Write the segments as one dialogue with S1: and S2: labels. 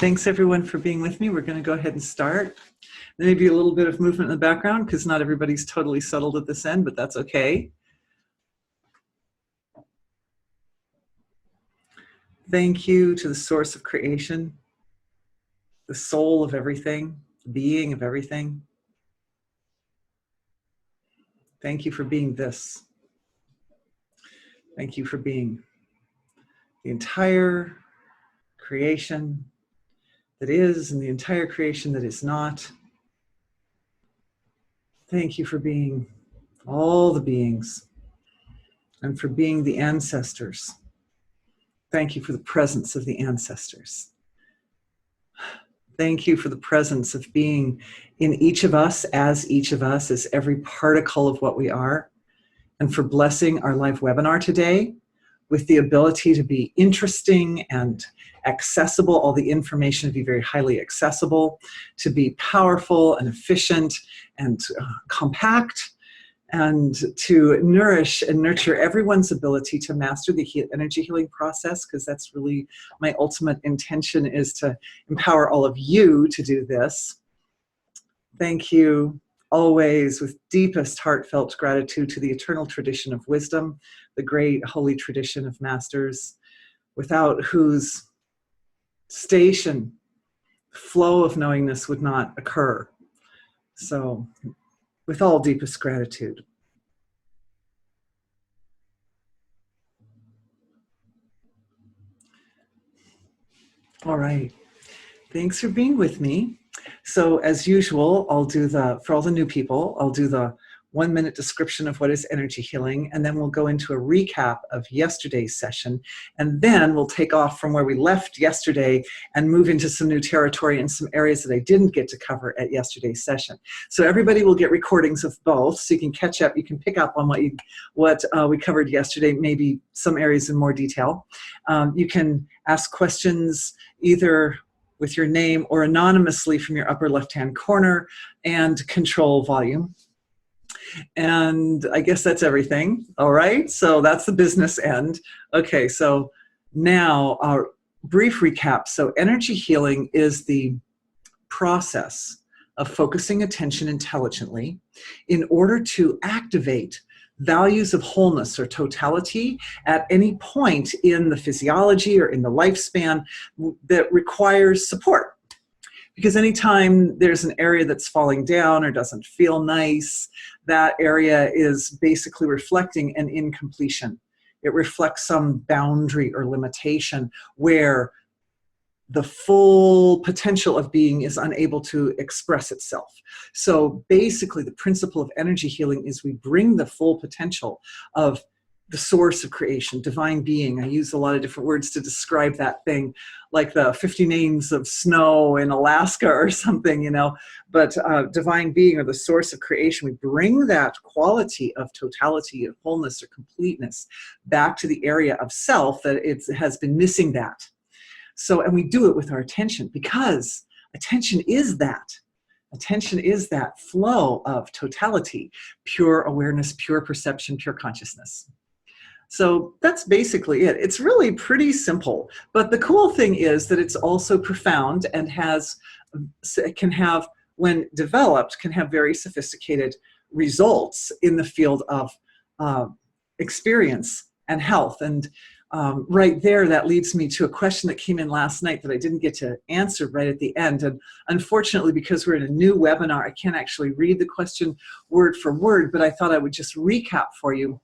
S1: Thanks everyone for being with me. We're going to go ahead and start. There may be a little bit of movement in the background because not everybody's totally settled at this end, but that's okay. Thank you to the source of creation, the soul of everything, the being of everything. Thank you for being this. Thank you for being the entire creation that is and the entire creation that is not. Thank you for being all the beings and for being the ancestors. Thank you for the presence of the ancestors. Thank you for the presence of being in each of us, as every particle of what we are, and for blessing our live webinar today with the ability to be interesting and accessible, all the information to be very highly accessible, to be powerful and efficient and compact, and to nourish and nurture everyone's ability to master the energy healing process, because that's really my ultimate intention, is to empower all of you to do this. Thank you always with deepest heartfelt gratitude to the eternal tradition of wisdom, the great holy tradition of masters, without whose station flow of knowingness would not occur. So with all deepest gratitude. All right, thanks for being with me. So as usual, I'll do for all the new people, I'll do the 1-minute description of what is energy healing, and then we'll go into a recap of yesterday's session, and then we'll take off from where we left yesterday and move into some new territory in some areas that I didn't get to cover at yesterday's session. So everybody will get recordings of both, so you can catch up, you can pick up on what we covered yesterday, maybe some areas in more detail. You can ask questions either with your name or anonymously from your upper left-hand corner, and control volume. And I guess that's everything. All right, so that's the business end. Okay, so now our brief recap. So energy healing is the process of focusing attention intelligently in order to activate values of wholeness or totality at any point in the physiology or in the lifespan that requires support. Because anytime there's an area that's falling down or doesn't feel nice, that area is basically reflecting an incompletion. It reflects some boundary or limitation where the full potential of being is unable to express itself. So basically the principle of energy healing is we bring the full potential of the source of creation, divine being. I use a lot of different words to describe that thing, like the 50 names of snow in Alaska or something, you know, but divine being or the source of creation, we bring that quality of totality, of wholeness or completeness back to the area of self that it has been missing that. So, and we do it with our attention, because attention is that. Attention is that flow of totality, pure awareness, pure perception, pure consciousness. So that's basically it. It's really pretty simple, but the cool thing is that it's also profound and can have, when developed, can have very sophisticated results in the field of experience and health. And right there, that leads me to a question that came in last night that I didn't get to answer right at the end. And unfortunately, because we're in a new webinar, I can't actually read the question word for word, but I thought I would just recap for you.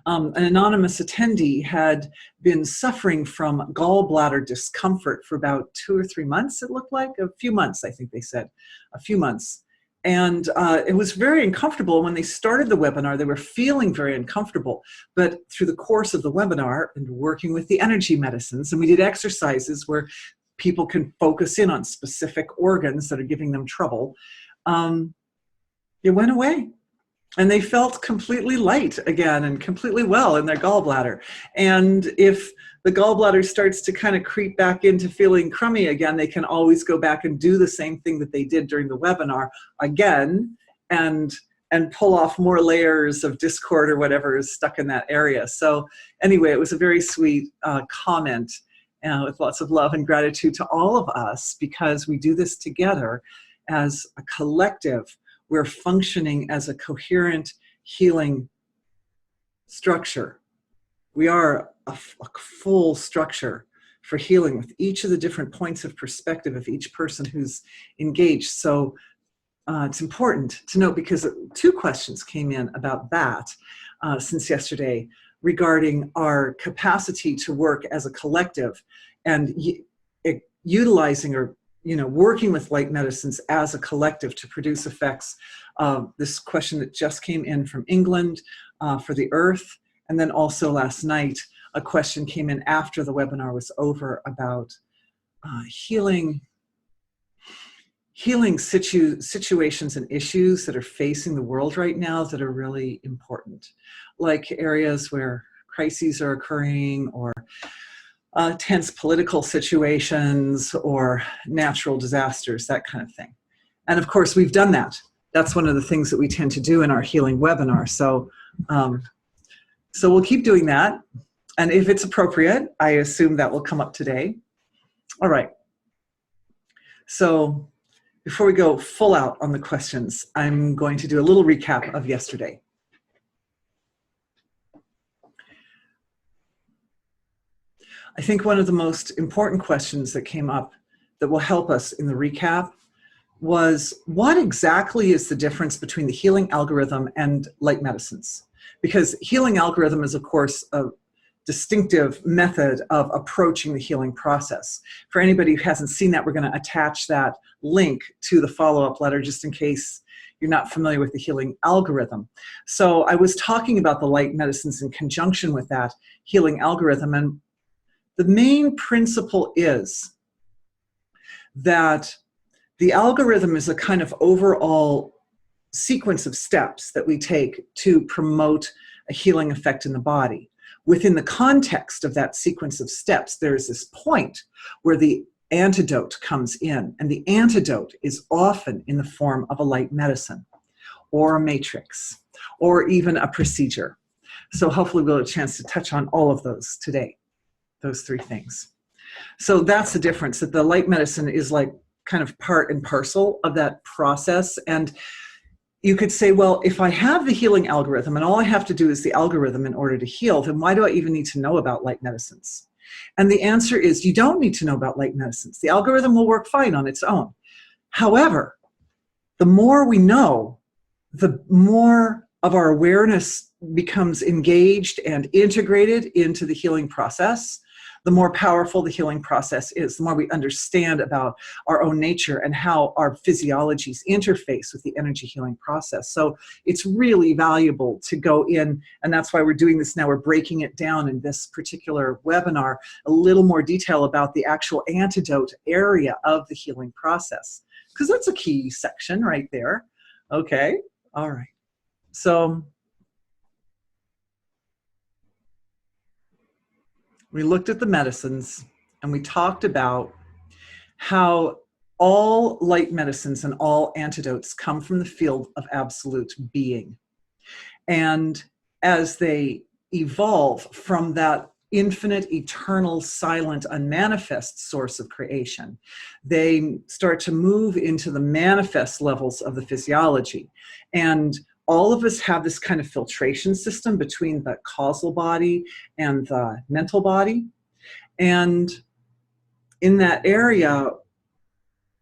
S1: An anonymous attendee had been suffering from gallbladder discomfort for about 2 or 3 months, it looked like. A few months, I think they said. A few months. And it was very uncomfortable. When they started the webinar, they were feeling very uncomfortable. But through the course of the webinar and working with the energy medicines, and we did exercises where people can focus in on specific organs that are giving them trouble, it went away. And they felt completely light again and completely well in their gallbladder. And if the gallbladder starts to kind of creep back into feeling crummy again, they can always go back and do the same thing that they did during the webinar again and pull off more layers of discord or whatever is stuck in that area. So anyway, it was a very sweet comment. with lots of love and gratitude to all of us, because we do this together as a collective. We're functioning as a coherent healing structure. We are a full structure for healing with each of the different points of perspective of each person who's engaged. So it's important to note, because 2 questions came in about that since yesterday regarding our capacity to work as a collective and utilizing or working with light medicines as a collective to produce effects. This question that just came in from England for the earth, and then also last night a question came in after the webinar was over about healing situations and issues that are facing the world right now that are really important, like areas where crises are occurring, or tense political situations, or natural disasters, that kind of thing. And of course, we've done that. That's one of the things that we tend to do in our healing webinar. So, so we'll keep doing that. And if it's appropriate, I assume that will come up today. All right. So before we go full out on the questions, I'm going to do a little recap of yesterday. I think one of the most important questions that came up that will help us in the recap was, what exactly is the difference between the healing algorithm and light medicines? Because healing algorithm is, of course, a distinctive method of approaching the healing process. For anybody who hasn't seen that, we're going to attach that link to the follow-up letter just in case you're not familiar with the healing algorithm. So I was talking about the light medicines in conjunction with that healing algorithm, and the main principle is that the algorithm is a kind of overall sequence of steps that we take to promote a healing effect in the body. Within the context of that sequence of steps, there is this point where the antidote comes in, and the antidote is often in the form of a light medicine or a matrix or even a procedure. So hopefully we'll have a chance to touch on all of those today, those 3 things. So that's the difference, that the light medicine is like kind of part and parcel of that process. And you could say, well, if I have the healing algorithm and all I have to do is the algorithm in order to heal, then why do I even need to know about light medicines? And the answer is, you don't need to know about light medicines. The algorithm will work fine on its own. However, the more we know, the more of our awareness becomes engaged and integrated into the healing process, the more powerful the healing process is, the more we understand about our own nature and how our physiologies interface with the energy healing process. So it's really valuable to go in, and that's why we're doing this now. We're breaking it down in this particular webinar, a little more detail about the actual antidote area of the healing process, because that's a key section right there. Okay, all right. So we looked at the medicines and we talked about how all light medicines and all antidotes come from the field of absolute being. And as they evolve from that infinite, eternal, silent, unmanifest source of creation, they start to move into the manifest levels of the physiology. And all of us have this kind of filtration system between the causal body and the mental body. And in that area,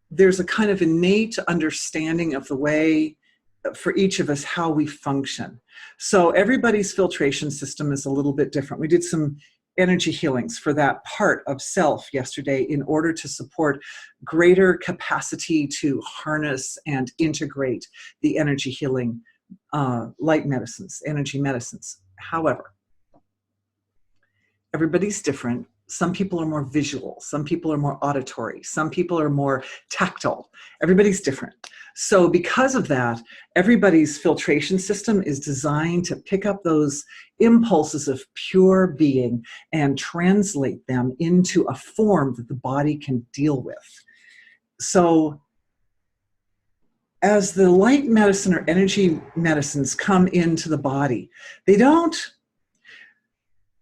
S1: there's a kind of innate understanding of the way for each of us how we function. So everybody's filtration system is a little bit different. We did some energy healings for that part of self yesterday in order to support greater capacity to harness and integrate the energy healing light medicines, energy medicines. However, everybody's different. Some people are more visual, some people are more auditory, some people are more tactile. Everybody's different. So because of that, everybody's filtration system is designed to pick up those impulses of pure being and translate them into a form that the body can deal with. So as the light medicine or energy medicines come into the body, they don't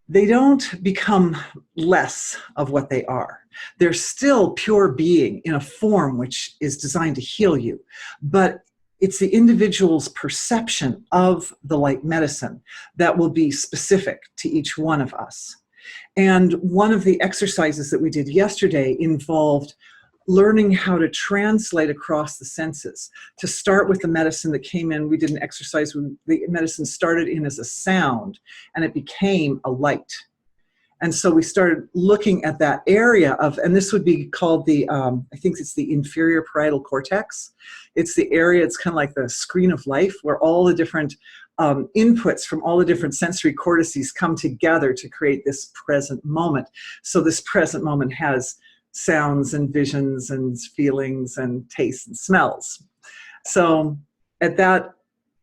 S1: they don't become less of what they are. They're still pure being in a form which is designed to heal you, but it's the individual's perception of the light medicine that will be specific to each one of us. And one of the exercises that we did yesterday involved learning how to translate across the senses. To start with the medicine that came in, we did an exercise when the medicine started in as a sound and it became a light. And so we started looking at that area of, and this would be called the, I think it's the inferior parietal cortex. It's the area, it's kind of like the screen of life where all the different inputs from all the different sensory cortices come together to create this present moment. So this present moment has sounds and visions and feelings and tastes and smells. So at that,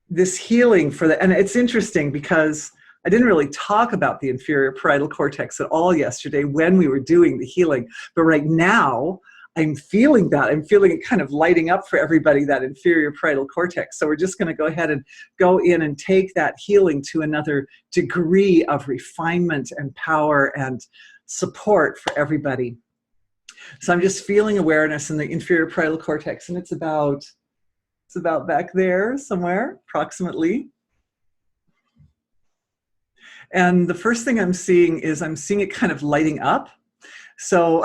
S1: this healing for the, and it's interesting because I didn't really talk about the inferior parietal cortex at all yesterday when we were doing the healing, but right now I'm feeling that. I'm feeling it kind of lighting up for everybody, that inferior parietal cortex. So we're just going to go ahead and go in and take that healing to another degree of refinement and power and support for everybody. So I'm just feeling awareness in the inferior parietal cortex, and it's about back there somewhere, approximately. And the first thing I'm seeing is I'm seeing it kind of lighting up. So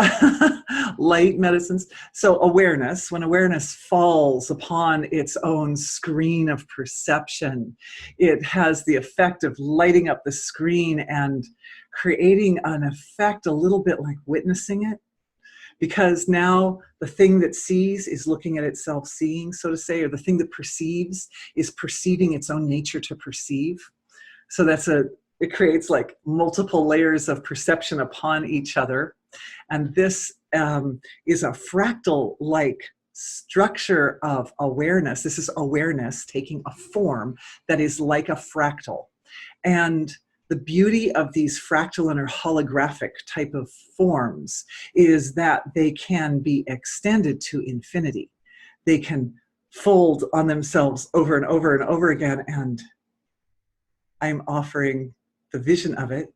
S1: light medicines. So awareness, when awareness falls upon its own screen of perception, it has the effect of lighting up the screen and creating an effect a little bit like witnessing it. Because now the thing that sees is looking at itself seeing, so to say, or the thing that perceives is perceiving its own nature to perceive. So it creates like multiple layers of perception upon each other. And this is a fractal-like structure of awareness. This is awareness taking a form that is like a fractal. And the beauty of these fractal and or holographic type of forms is that they can be extended to infinity. They can fold on themselves over and over and over again. And I'm offering the vision of it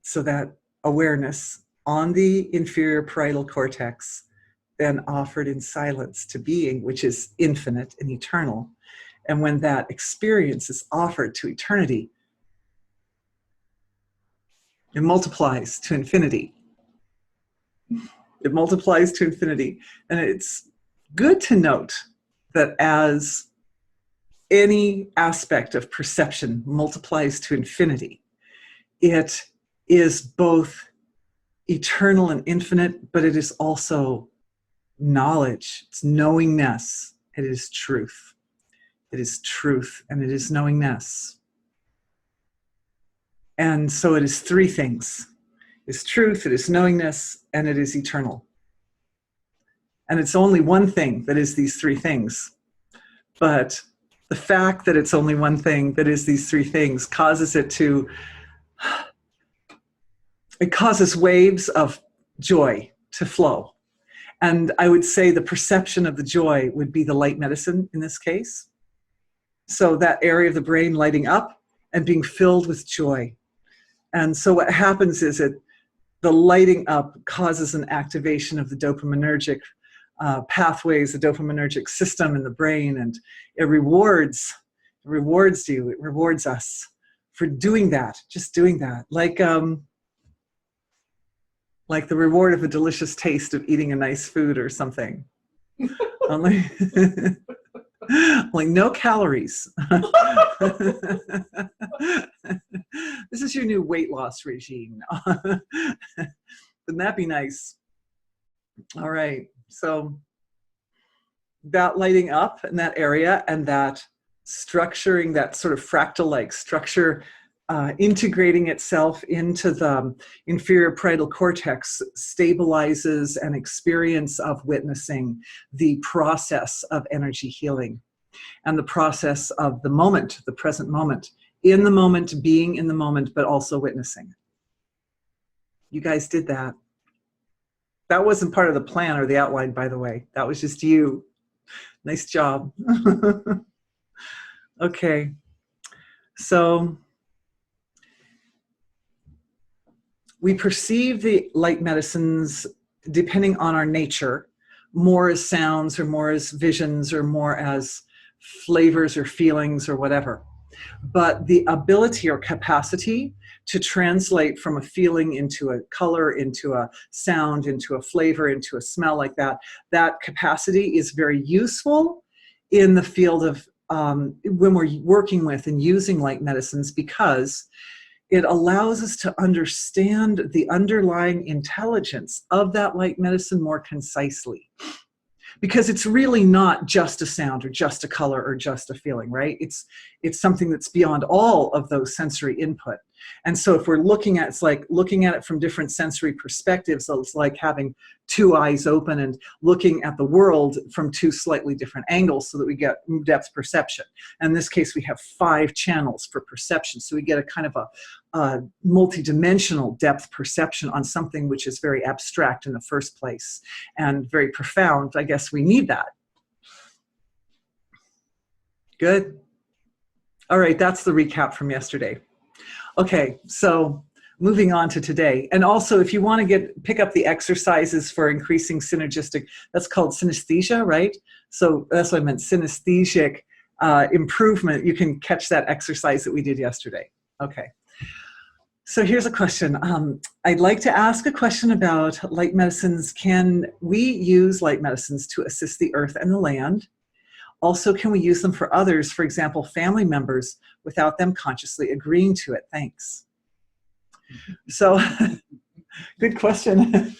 S1: so that awareness on the inferior parietal cortex, then offered in silence to being, which is infinite and eternal. And when that experience is offered to eternity, it multiplies to infinity. It multiplies to infinity. And it's good to note that as any aspect of perception multiplies to infinity, it is both eternal and infinite, but it is also knowledge. It's knowingness. It is truth. It is truth and it is knowingness. And so it is three things. It's truth, it is knowingness, and it is eternal. And it's only one thing that is these three things. But the fact that it's only one thing that is these three things causes it causes waves of joy to flow. And I would say the perception of the joy would be the light medicine in this case. So that area of the brain lighting up and being filled with joy. And so what happens is the lighting up causes an activation of the dopaminergic pathways, the dopaminergic system in the brain, and it rewards you, it rewards us for doing that, just doing that. Like the reward of a delicious taste of eating a nice food or something. Only like no calories. This is your new weight loss regime. Wouldn't that be nice? All right. So that lighting up in that area and that structuring, that sort of fractal-like structure, integrating itself into the inferior parietal cortex stabilizes an experience of witnessing the process of energy healing and the process of the moment, the present moment, in the moment, being in the moment, but also witnessing. You guys did that. That wasn't part of the plan or the outline, by the way. That was just you. Nice job. Okay. So we perceive the light medicines, depending on our nature, more as sounds or more as visions or more as flavors or feelings or whatever. But the ability or capacity to translate from a feeling into a color, into a sound, into a flavor, into a smell like that, that capacity is very useful in the field of when we're working with and using light medicines, because it allows us to understand the underlying intelligence of that light medicine more concisely. Because it's really not just a sound or just a color or just a feeling, right? It's something that's beyond all of those sensory input. And so if we're looking at, it's like looking at it from different sensory perspectives. So it's like having two eyes open and looking at the world from two slightly different angles so that we get depth perception. And in this case, we have 5 channels for perception. So we get a kind of a multidimensional depth perception on something which is very abstract in the first place and very profound. I guess we need that. Good. All right, that's the recap from yesterday. Okay, so moving on to today. And also, if you want to pick up the exercises for increasing synergistic, that's called synesthesia, right? So that's what I meant, synesthesic improvement. You can catch that exercise that we did yesterday. Okay. So here's a question. I'd like to ask a question about light medicines. Can we use light medicines to assist the earth and the land? Also, can we use them for others, for example, family members, without them consciously agreeing to it? Thanks. So, good question.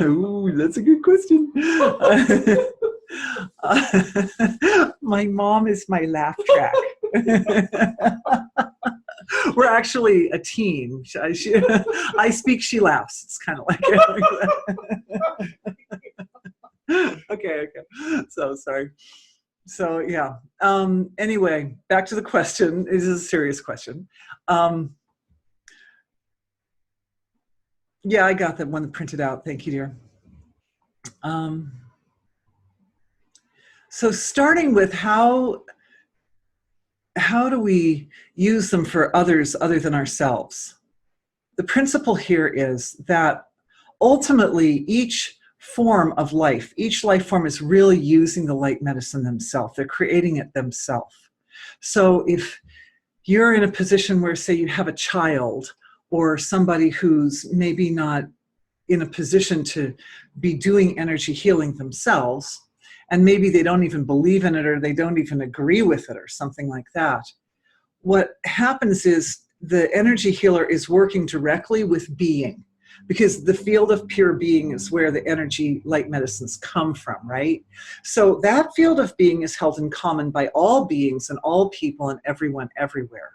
S1: Ooh, that's a good question. My mom is my laugh track. We're actually a team. I speak, she laughs. It's kind of like okay. So sorry. So yeah. Anyway, back to the question. This is a serious question. Yeah, I got that one printed out. Thank you, dear. So starting with how do we use them for others other than ourselves? The principle here is that ultimately each form of life, each life form is really using the light medicine themselves. They're creating it themselves. So if you're in a position where, say, you have a child or somebody who's maybe not in a position to be doing energy healing themselves, and maybe they don't even believe in it or they don't even agree with it or something like that, what happens is the energy healer is working directly with being, because the field of pure being is where the energy light medicines come from, right? So that field of being is held in common by all beings and all people and everyone everywhere.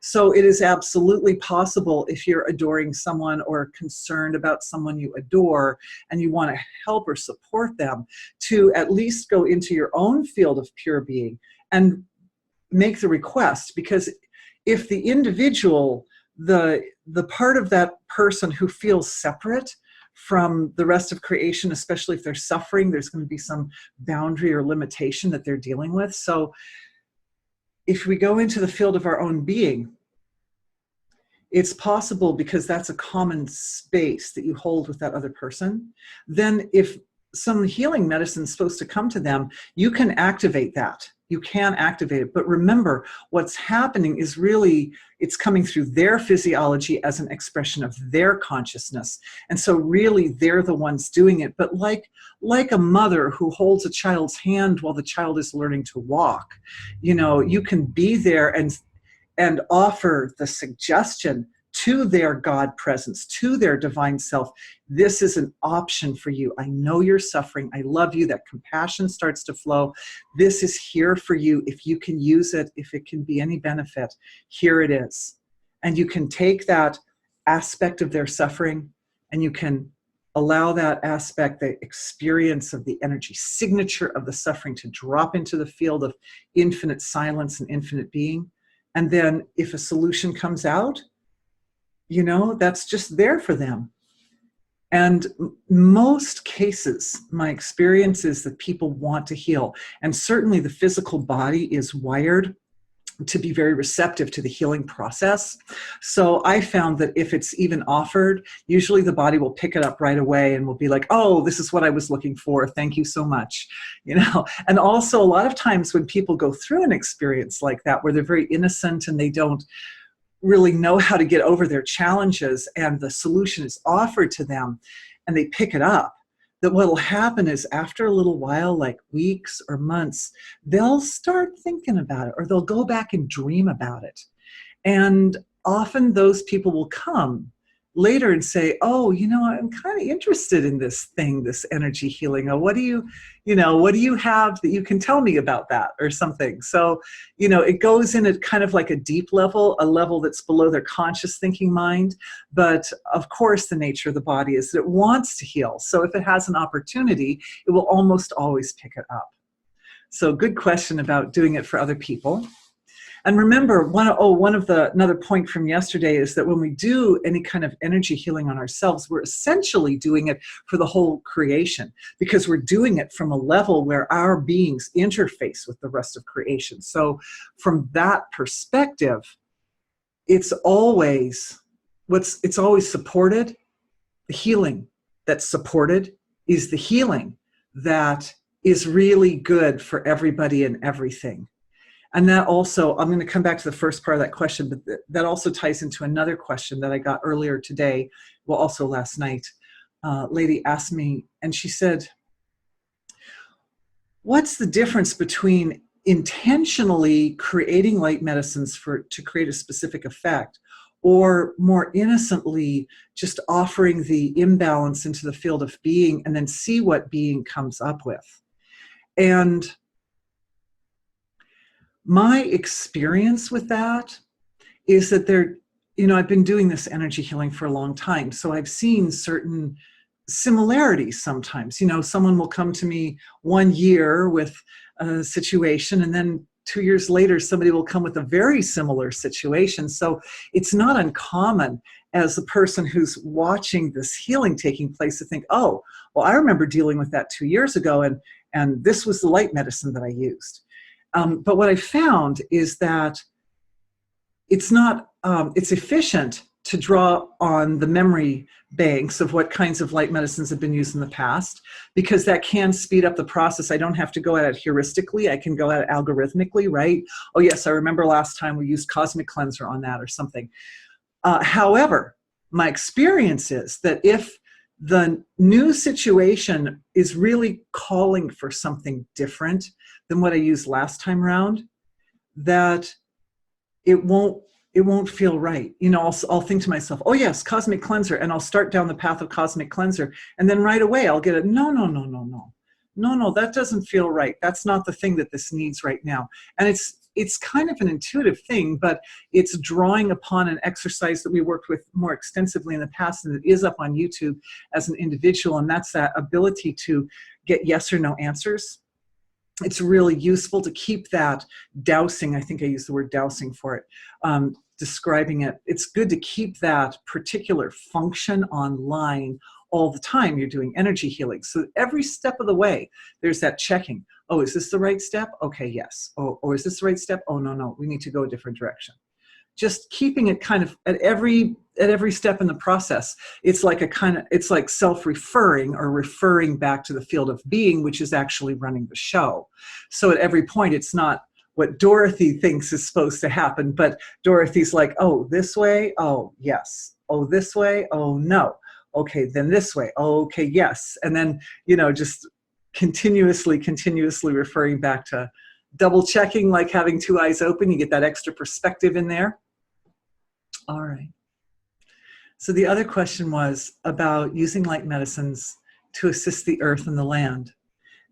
S1: So it is absolutely possible, if you're adoring someone or concerned about someone you adore and you want to help or support them, to at least go into your own field of pure being and make the request. Because if the individual, the part of that person who feels separate from the rest of creation, especially if they're suffering, there's going to be some boundary or limitation that they're dealing with. So if we go into the field of our own being, it's possible, because that's a common space that you hold with that other person. Then if some healing medicine is supposed to come to them, you can activate that. You can activate it. But remember, what's happening is really, it's coming through their physiology as an expression of their consciousness. And so really, they're the ones doing it. But like a mother who holds a child's hand while the child is learning to walk, you know, you can be there and offer the suggestion to their God presence, to their divine self. This is an option for you. I know you're suffering. I love you. That compassion starts to flow. This is here for you. If you can use it, if it can be any benefit, here it is. And you can take that aspect of their suffering and you can allow that aspect, the experience of the energy signature of the suffering, to drop into the field of infinite silence and infinite being. And then if a solution comes out, you know, that's just there for them. And most cases, my experience is that people want to heal. And certainly the physical body is wired to be very receptive to the healing process. So I found that if it's even offered, usually the body will pick it up right away and will be like, oh, this is what I was looking for. Thank you so much. You know, and also a lot of times when people go through an experience like that, where they're very innocent and they don't really know how to get over their challenges and the solution is offered to them and they pick it up, that what will happen is after a little while, like weeks or months, they'll start thinking about it or they'll go back and dream about it. And often those people will come later and say, oh, you know, I'm kind of interested in this thing, this energy healing. Oh, what do you have that you can tell me about that or something? So, you know, it goes in at kind of like a deep level, a level that's below their conscious thinking mind. But of course, the nature of the body is that it wants to heal. So if it has an opportunity, it will almost always pick it up. So good question about doing it for other people. And remember, another point from yesterday is that when we do any kind of energy healing on ourselves, we're essentially doing it for the whole creation, because we're doing it from a level where our beings interface with the rest of creation. So from that perspective, it's always supported. The healing that's supported is the healing that is really good for everybody and everything. And that also, I'm going to come back to the first part of that question, but that also ties into another question that I got earlier today, well, also last night. Lady asked me, and she said, what's the difference between intentionally creating light medicines to create a specific effect, or more innocently just offering the imbalance into the field of being and then see what being comes up with? And my experience with that is that I've been doing this energy healing for a long time. So I've seen certain similarities sometimes. You know, someone will come to me 1 year with a situation, and then 2 years later, somebody will come with a very similar situation. So it's not uncommon as a person who's watching this healing taking place to think, oh, well, I remember dealing with that 2 years ago, and this was the light medicine that I used. But what I found is that it's efficient to draw on the memory banks of what kinds of light medicines have been used in the past, because that can speed up the process. I don't have to go at it heuristically. I can go at it algorithmically, right? Oh yes, I remember last time we used Cosmic Cleanser on that or something. However, my experience is that if the new situation is really calling for something different than what I used last time around, that it won't feel right. You know, I'll think to myself, oh yes, Cosmic Cleanser, and I'll start down the path of Cosmic Cleanser, and then right away I'll get it, no, that doesn't feel right. That's not the thing that this needs right now. And it's kind of an intuitive thing, but it's drawing upon an exercise that we worked with more extensively in the past, and it is up on YouTube as an individual, and that's that ability to get yes or no answers. It's really useful to keep that dowsing. I think I used the word dowsing for it, describing it. It's good to keep that particular function online all the time you're doing energy healing. So every step of the way, there's that checking. Oh, is this the right step? Okay, yes. Oh, is this the right step? Oh, no, we need to go a different direction. Just keeping it kind of at every step in the process. It's like self-referring or referring back to the field of being, which is actually running the show. So at every point, it's not what Dorothy thinks is supposed to happen, but Dorothy's like, oh, this way? Oh, yes. Oh, this way? Oh, no. Okay, then this way. Oh, okay, yes. And then, just continuously referring back to double checking, like having two eyes open. You get that extra perspective in there. All right. So the other question was about using light medicines to assist the earth and the land.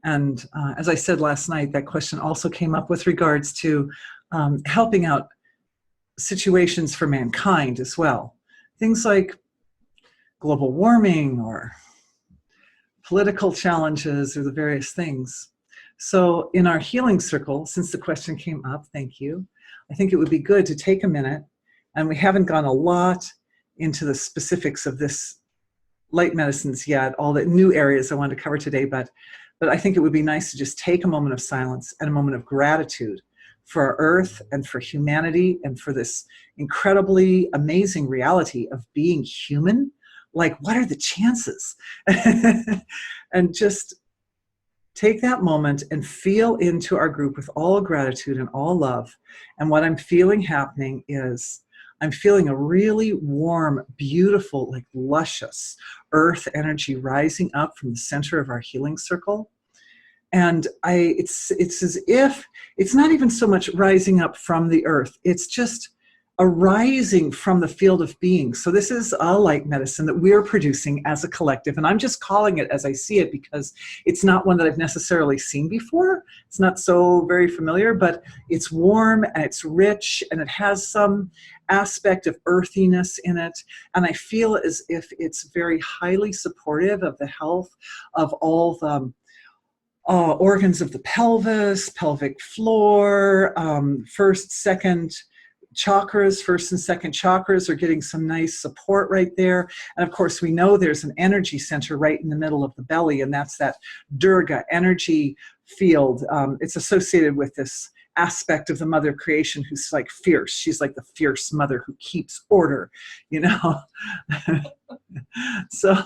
S1: And as I said last night, that question also came up with regards to helping out situations for mankind as well. Things like global warming or political challenges or the various things. So in our healing circle, since the question came up, thank you, I think it would be good to take a minute, and we haven't gone a lot into the specifics of this light medicines yet, all the new areas I wanted to cover today, but I think it would be nice to just take a moment of silence and a moment of gratitude for our earth and for humanity and for this incredibly amazing reality of being human. Like, what are the chances? And just take that moment and feel into our group with all gratitude and all love. And what I'm feeling happening is I'm feeling a really warm, beautiful, like luscious earth energy rising up from the center of our healing circle. And it's as if it's not even so much rising up from the earth. It's just arising from the field of being. So this is a light medicine that we're producing as a collective. And I'm just calling it as I see it because it's not one that I've necessarily seen before. It's not so very familiar, but it's warm and it's rich and it has some aspect of earthiness in it. And I feel as if it's very highly supportive of the health of all the organs of the pelvis, pelvic floor, first, second and second chakras are getting some nice support right there. And of course, we know there's an energy center right in the middle of the belly, and that's that Durga energy field. It's associated with this aspect of the mother creation who's like fierce. She's like the fierce mother who keeps order, you know. So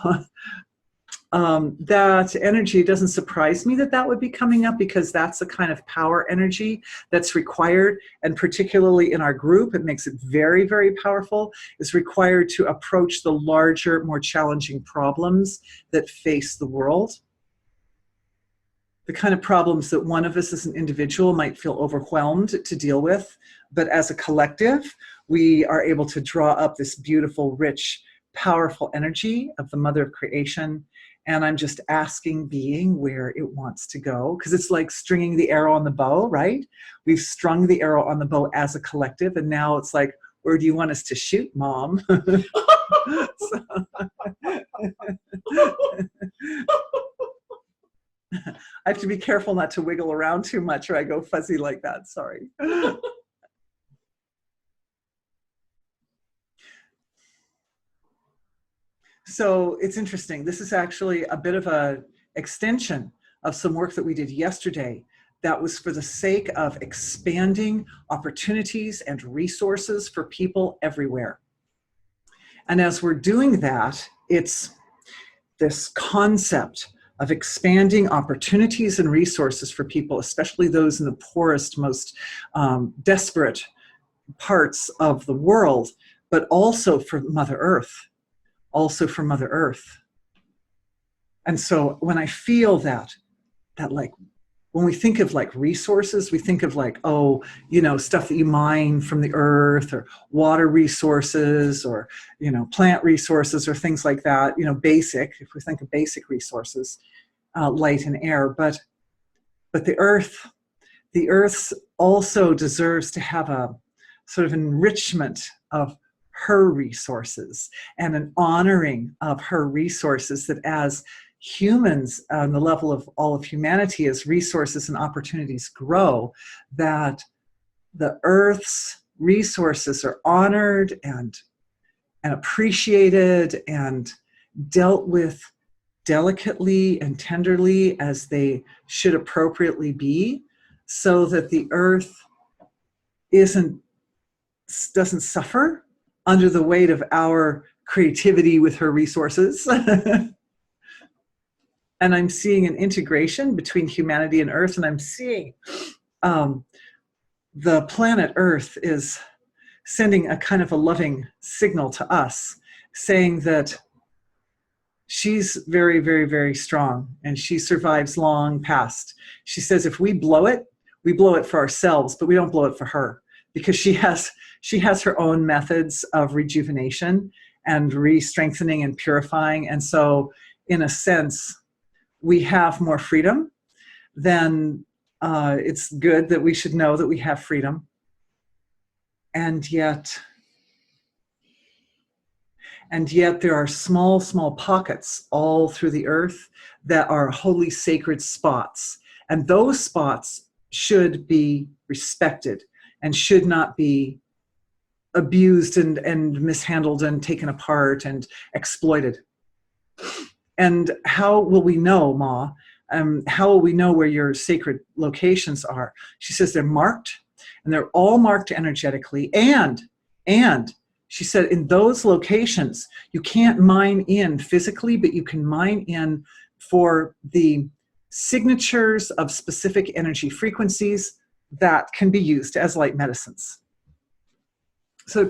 S1: that energy doesn't surprise me that would be coming up, because that's the kind of power energy that's required, and particularly in our group, it makes it very, very powerful. It's required to approach the larger, more challenging problems that face the world. The kind of problems that one of us as an individual might feel overwhelmed to deal with, but as a collective, we are able to draw up this beautiful, rich, powerful energy of the mother of creation. And I'm just asking being where it wants to go, because it's like stringing the arrow on the bow, right? We've strung the arrow on the bow as a collective, and now it's like, where do you want us to shoot, Mom? I have to be careful not to wiggle around too much or I go fuzzy like that, sorry. So it's interesting. This is actually a bit of an extension of some work that we did yesterday that was for the sake of expanding opportunities and resources for people everywhere. And as we're doing that, it's this concept of expanding opportunities and resources for people, especially those in the poorest, most desperate parts of the world, but also for Mother Earth. And so when I feel that like, when we think of like resources, we think of like, oh, you know, stuff that you mine from the earth, or water resources, or, you know, plant resources, or things like that, you know, basic, if we think of basic resources, light and air, but the earth also deserves to have a sort of enrichment of her resources and an honoring of her resources, that as humans on the level of all of humanity, as resources and opportunities grow, that the earth's resources are honored and appreciated and dealt with delicately and tenderly as they should appropriately be, so that the earth doesn't suffer under the weight of our creativity with her resources. And I'm seeing an integration between humanity and earth, and I'm seeing the planet Earth is sending a kind of a loving signal to us, saying that she's very, very, very strong, and she survives long past. She says if we blow it for ourselves, but we don't blow it for her, because she has her own methods of rejuvenation and re-strengthening and purifying. And so in a sense, we have more freedom. Then it's good that we should know that we have freedom. And yet there are small, small pockets all through the earth that are holy, sacred spots. And those spots should be respected and should not be abused and mishandled and taken apart and exploited. And how will we know, Ma? How will we know where your sacred locations are? She says they're marked. And they're all marked energetically. And she said in those locations, you can't mine in physically, but you can mine in for the signatures of specific energy frequencies that can be used as light medicines. So they're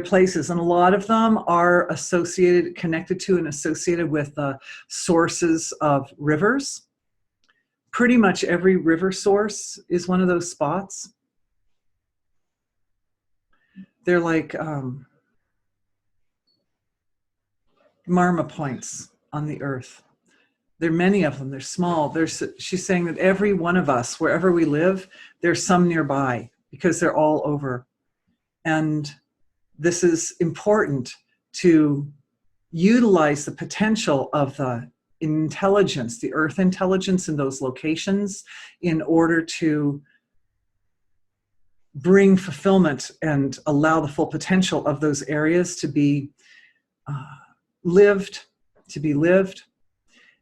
S1: places, and a lot of them are associated, connected to and associated with sources of rivers. Pretty much every river source is one of those spots. They're like marma points on the earth. There are many of them. They're small. She's saying that every one of us, wherever we live, there's some nearby because they're all over. And this is important to utilize the potential of the intelligence, the earth intelligence in those locations in order to bring fulfillment and allow the full potential of those areas to be lived.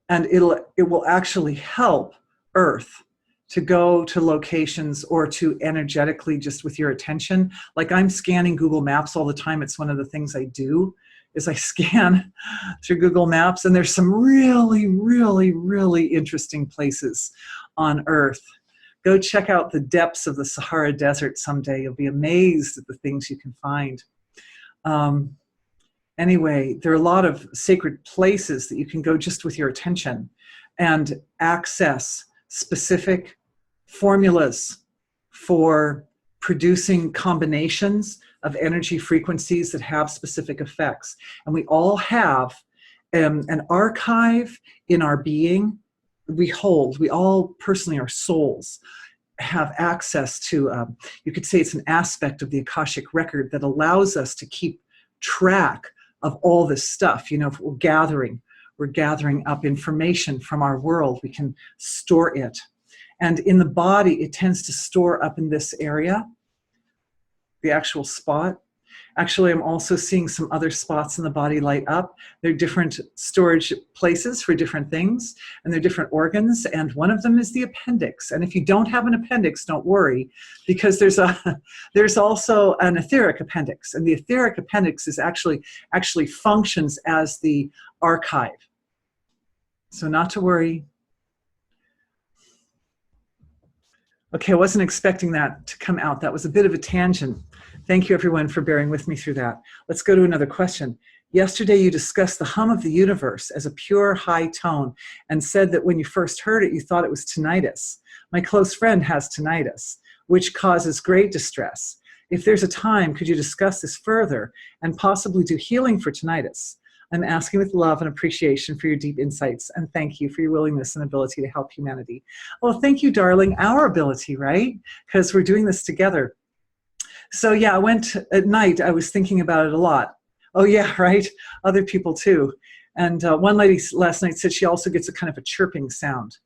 S1: And it will actually help Earth to go to locations or to energetically just with your attention. Like I'm scanning Google Maps all the time. It's one of the things I do is I scan through Google Maps, and there's some really, really, really interesting places on Earth. Go check out the depths of the Sahara Desert someday. You'll be amazed at the things you can find. Anyway, there are a lot of sacred places that you can go just with your attention and access specific formulas for producing combinations of energy frequencies that have specific effects. And we all have an archive in our being. We all personally, our souls, have access to, you could say it's an aspect of the Akashic record that allows us to keep track of all this stuff. You know, if we're gathering up information from our world, we can store it. And in the body, it tends to store up in this area, the actual spot. Actually, I'm also seeing some other spots in the body light up. They're different storage places for different things, and they're different organs, and one of them is the appendix. And if you don't have an appendix, don't worry, because there's also an etheric appendix, and the etheric appendix is actually functions as the archive. So not to worry. Okay, I wasn't expecting that to come out. That was a bit of a tangent. Thank you, everyone, for bearing with me through that. Let's go to another question. Yesterday, you discussed the hum of the universe as a pure high tone and said that when you first heard it, you thought it was tinnitus. My close friend has tinnitus, which causes great distress. If there's a time, could you discuss this further and possibly do healing for tinnitus? I'm asking with love and appreciation for your deep insights, and thank you for your willingness and ability to help humanity. Well, thank you, darling. Our ability, right? Because we're doing this together. So yeah, I went at night, I was thinking about it a lot. Oh yeah, right? Other people too. And one lady last night said she also gets a kind of a chirping sound,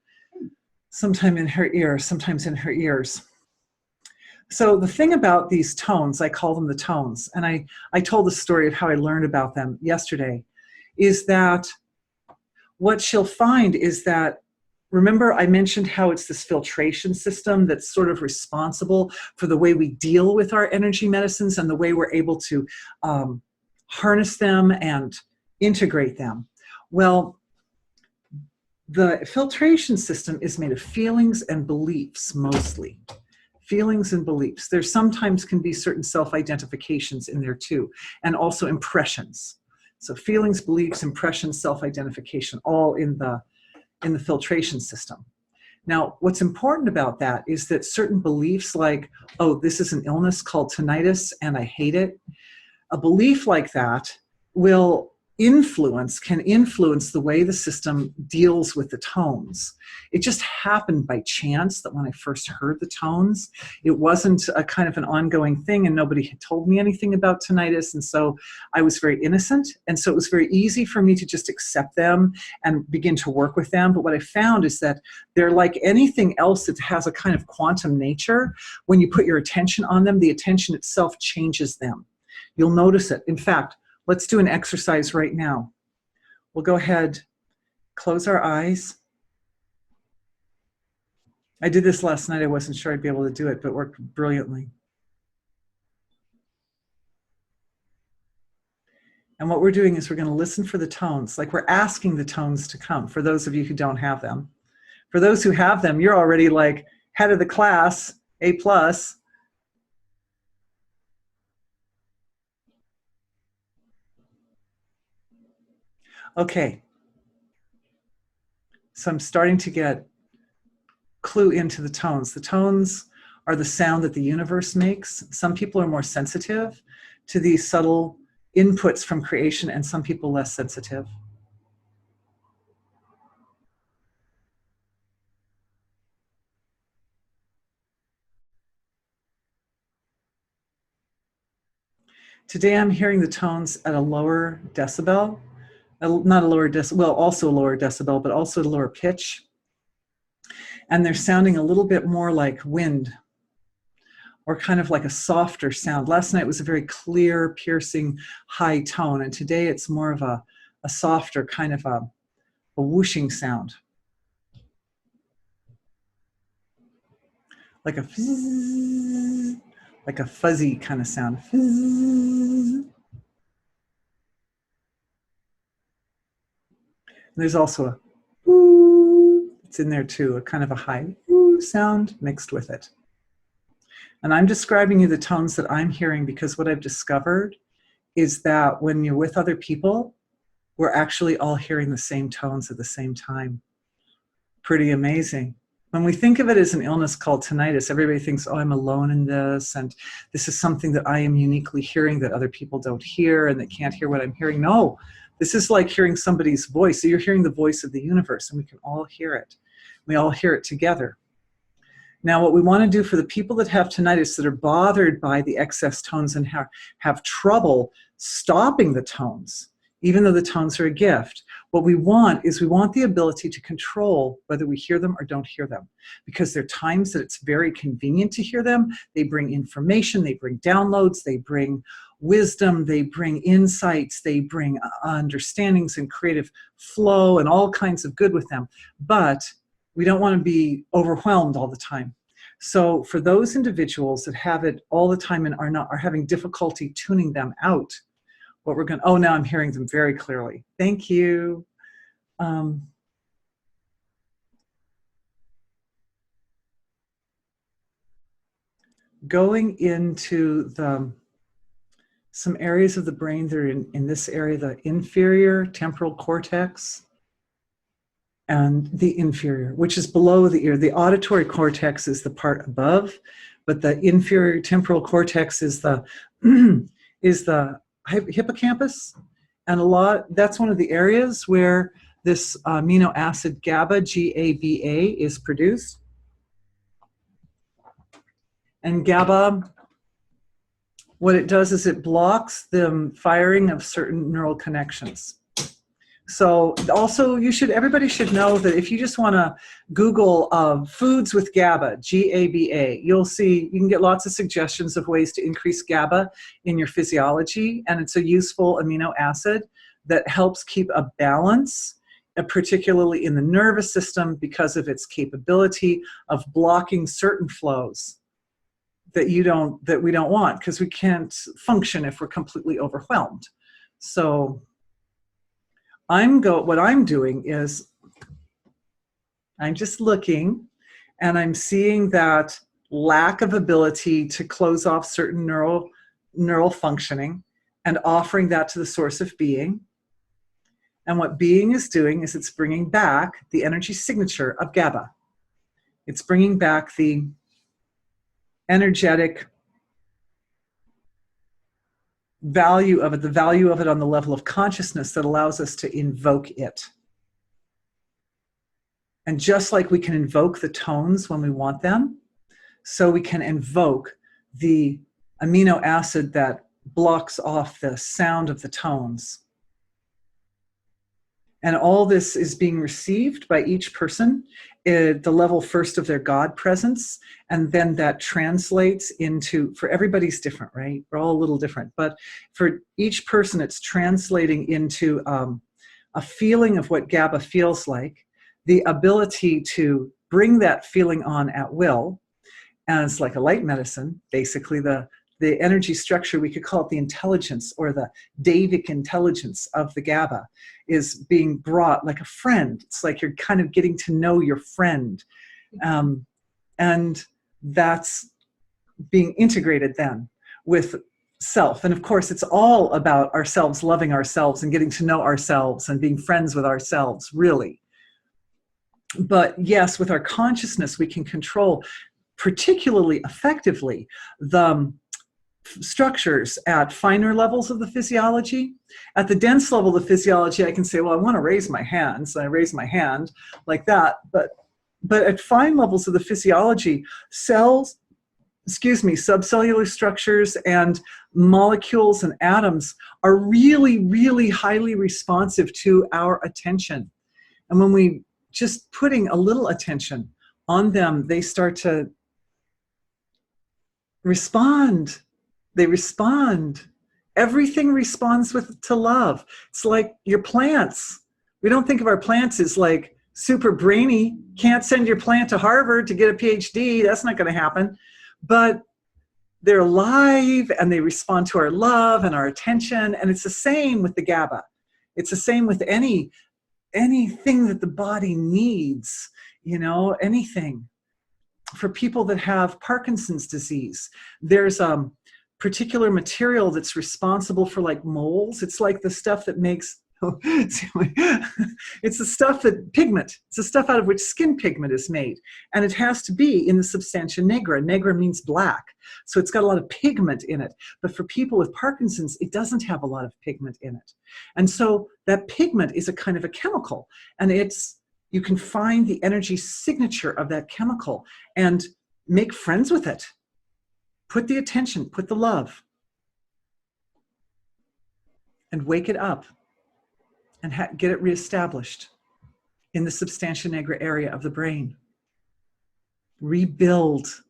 S1: sometimes in her ear, sometimes in her ears. So the thing about these tones, I call them the tones, and I told the story of how I learned about them yesterday, is that what she'll find is that, remember I mentioned how it's this filtration system that's sort of responsible for the way we deal with our energy medicines and the way we're able to harness them and integrate them. Well, the filtration system is made of feelings and beliefs mostly. Feelings and beliefs. There sometimes can be certain self-identifications in there too, and also impressions. So feelings, beliefs, impressions, self-identification, all in the filtration system. Now, what's important about that is that certain beliefs like, oh, this is an illness called tinnitus and I hate it. A belief like that can influence the way the system deals with the tones. It just happened by chance that when I first heard the tones, it wasn't a kind of an ongoing thing and nobody had told me anything about tinnitus. And so I was very innocent. And so it was very easy for me to just accept them and begin to work with them. But what I found is that they're like anything else that has a kind of quantum nature. When you put your attention on them, the attention itself changes them. You'll notice it. In fact, let's do an exercise right now. We'll go ahead, close our eyes. I did this last night. I wasn't sure I'd be able to do it, but it worked brilliantly. And what we're doing is we're going to listen for the tones, like we're asking the tones to come for those of you who don't have them. For those who have them, you're already like head of the class, A+. Okay. So I'm starting to get clue into the tones. The tones are the sound that the universe makes. Some people are more sensitive to these subtle inputs from creation, and some people less sensitive. Today I'm hearing the tones at a lower decibel, not a lower decibel, well, also a lower decibel, but also a lower pitch. And they're sounding a little bit more like wind, or kind of like a softer sound. Last night was a very clear, piercing, high tone, and today it's more of a softer kind of a whooshing sound. Like a fizz, like a fuzzy kind of sound. Fizz. There's also a ooh, it's in there too, a kind of a high ooh sound mixed with it. And I'm describing you the tones that I'm hearing because what I've discovered is that when you're with other people, we're actually all hearing the same tones at the same time. Pretty amazing. When we think of it as an illness called tinnitus, everybody thinks, oh, I'm alone in this, and this is something that I am uniquely hearing that other people don't hear and that can't hear what I'm hearing. No, this is like hearing somebody's voice. So you're hearing the voice of the universe, and we can all hear it. We all hear it together. Now, what we want to do for the people that have tinnitus, that are bothered by the excess tones and have trouble stopping the tones, even though the tones are a gift, what we want is we want the ability to control whether we hear them or don't hear them. Because there are times that it's very convenient to hear them. They bring information, they bring downloads, they bring wisdom, they bring insights, they bring understandings and creative flow and all kinds of good with them. But we don't want to be overwhelmed all the time. So for those individuals that have it all the time and are having difficulty tuning them out, what we're going to, oh, now I'm hearing them very clearly. Thank you. Going into some areas of the brain that are in this area, the inferior temporal cortex, and the inferior, which is below the ear. The auditory cortex is the part above, but the inferior temporal cortex is the hippocampus. And that's one of the areas where this amino acid GABA, G-A-B-A, is produced. And GABA, what it does is it blocks the firing of certain neural connections. So also everybody should know that if you just want to Google foods with GABA, G-A-B-A, you'll see, you can get lots of suggestions of ways to increase GABA in your physiology. And it's a useful amino acid that helps keep a balance, particularly in the nervous system, because of its capability of blocking certain flows that we don't want, because we can't function if we're completely overwhelmed. So what I'm doing is I'm just looking, and I'm seeing that lack of ability to close off certain neural functioning and offering that to the source of being. And what being is doing is it's bringing back the energy signature of GABA. It's bringing back the energetic value of it on the level of consciousness that allows us to invoke it. And just like we can invoke the tones when we want them, so we can invoke the amino acid that blocks off the sound of the tones. And all this is being received by each person at the level first of their God presence, and then that translates into, for everybody's different, right? We're all a little different, but for each person it's translating into a feeling of what GABA feels like, the ability to bring that feeling on at will. And it's like a light medicine, basically the energy structure, we could call it the intelligence or the Davic intelligence of the GABA is being brought like a friend. It's like you're kind of getting to know your friend. And that's being integrated then with self. And of course, it's all about ourselves, loving ourselves and getting to know ourselves and being friends with ourselves, really. But yes, with our consciousness, we can control particularly effectively the structures at finer levels of the physiology. At the dense level of the physiology, I can say, well, I want to raise my hand, so I raise my hand like that. But at fine levels of the physiology, cells, subcellular structures and molecules and atoms are really, really highly responsive to our attention. And when we just putting a little attention on them, they start to respond. They respond. Everything responds to love. It's like your plants. We don't think of our plants as like super brainy. Can't send your plant to Harvard to get a PhD. That's not going to happen. But they're alive and they respond to our love and our attention. And it's the same with the GABA. It's the same with anything that the body needs, anything. For people that have Parkinson's disease, there's a particular material that's responsible for like moles. It's like the stuff that makes, it's the stuff that pigment, it's the stuff out of which skin pigment is made. And it has to be in the substantia nigra. Nigra means black. So it's got a lot of pigment in it. But for people with Parkinson's, it doesn't have a lot of pigment in it. And so that pigment is a kind of a chemical. And you can find the energy signature of that chemical and make friends with it. Put the attention, put the love, and wake it up and get it reestablished in the substantia nigra area of the brain. Rebuild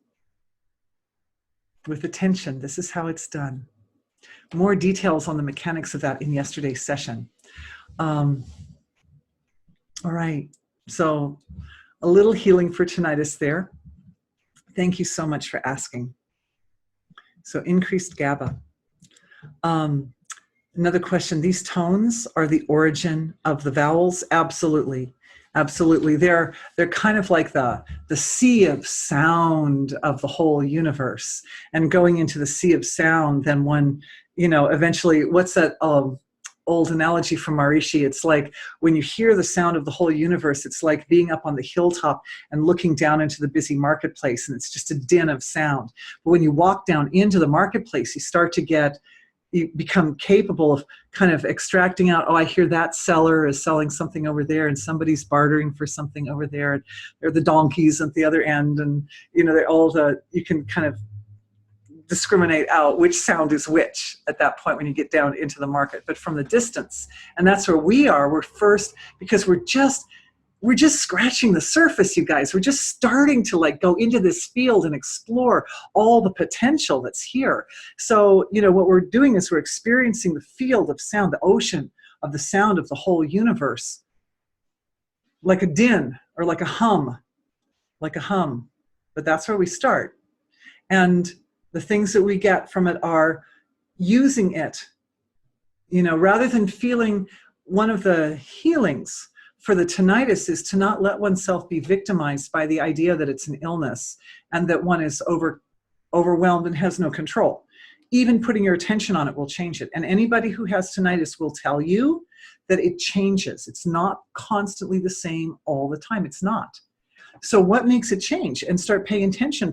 S1: with attention. This is how it's done. More details on the mechanics of that in yesterday's session. All right. So a little healing for tinnitus there. Thank you so much for asking. So increased GABA. Another question, these tones are the origin of the vowels? Absolutely. Absolutely. They're kind of like the sea of sound of the whole universe. And going into the sea of sound, then one, eventually, what's that old analogy from Maharishi? It's like when you hear the sound of the whole universe, it's like being up on the hilltop and looking down into the busy marketplace, and it's just a din of sound. But when you walk down into the marketplace, you become capable of kind of extracting out, oh, I hear that seller is selling something over there and somebody's bartering for something over there. And there are the donkeys at the other end. And, you can kind of discriminate out which sound is which at that point when you get down into the market. But from the distance, and that's where we are, we're first, because we're just scratching the surface, you guys. We're just starting to go into this field and explore all the potential that's here. So, what we're doing is we're experiencing the field of sound, the ocean of the sound of the whole universe, like a din or like a hum. But that's where we start. And the things that we get from it are using it, rather than feeling. One of the healings for the tinnitus is to not let oneself be victimized by the idea that it's an illness and that one is overwhelmed and has no control. Even putting your attention on it will change it. And anybody who has tinnitus will tell you that it changes. It's not constantly the same all the time. It's not. So what makes it change? And start paying attention.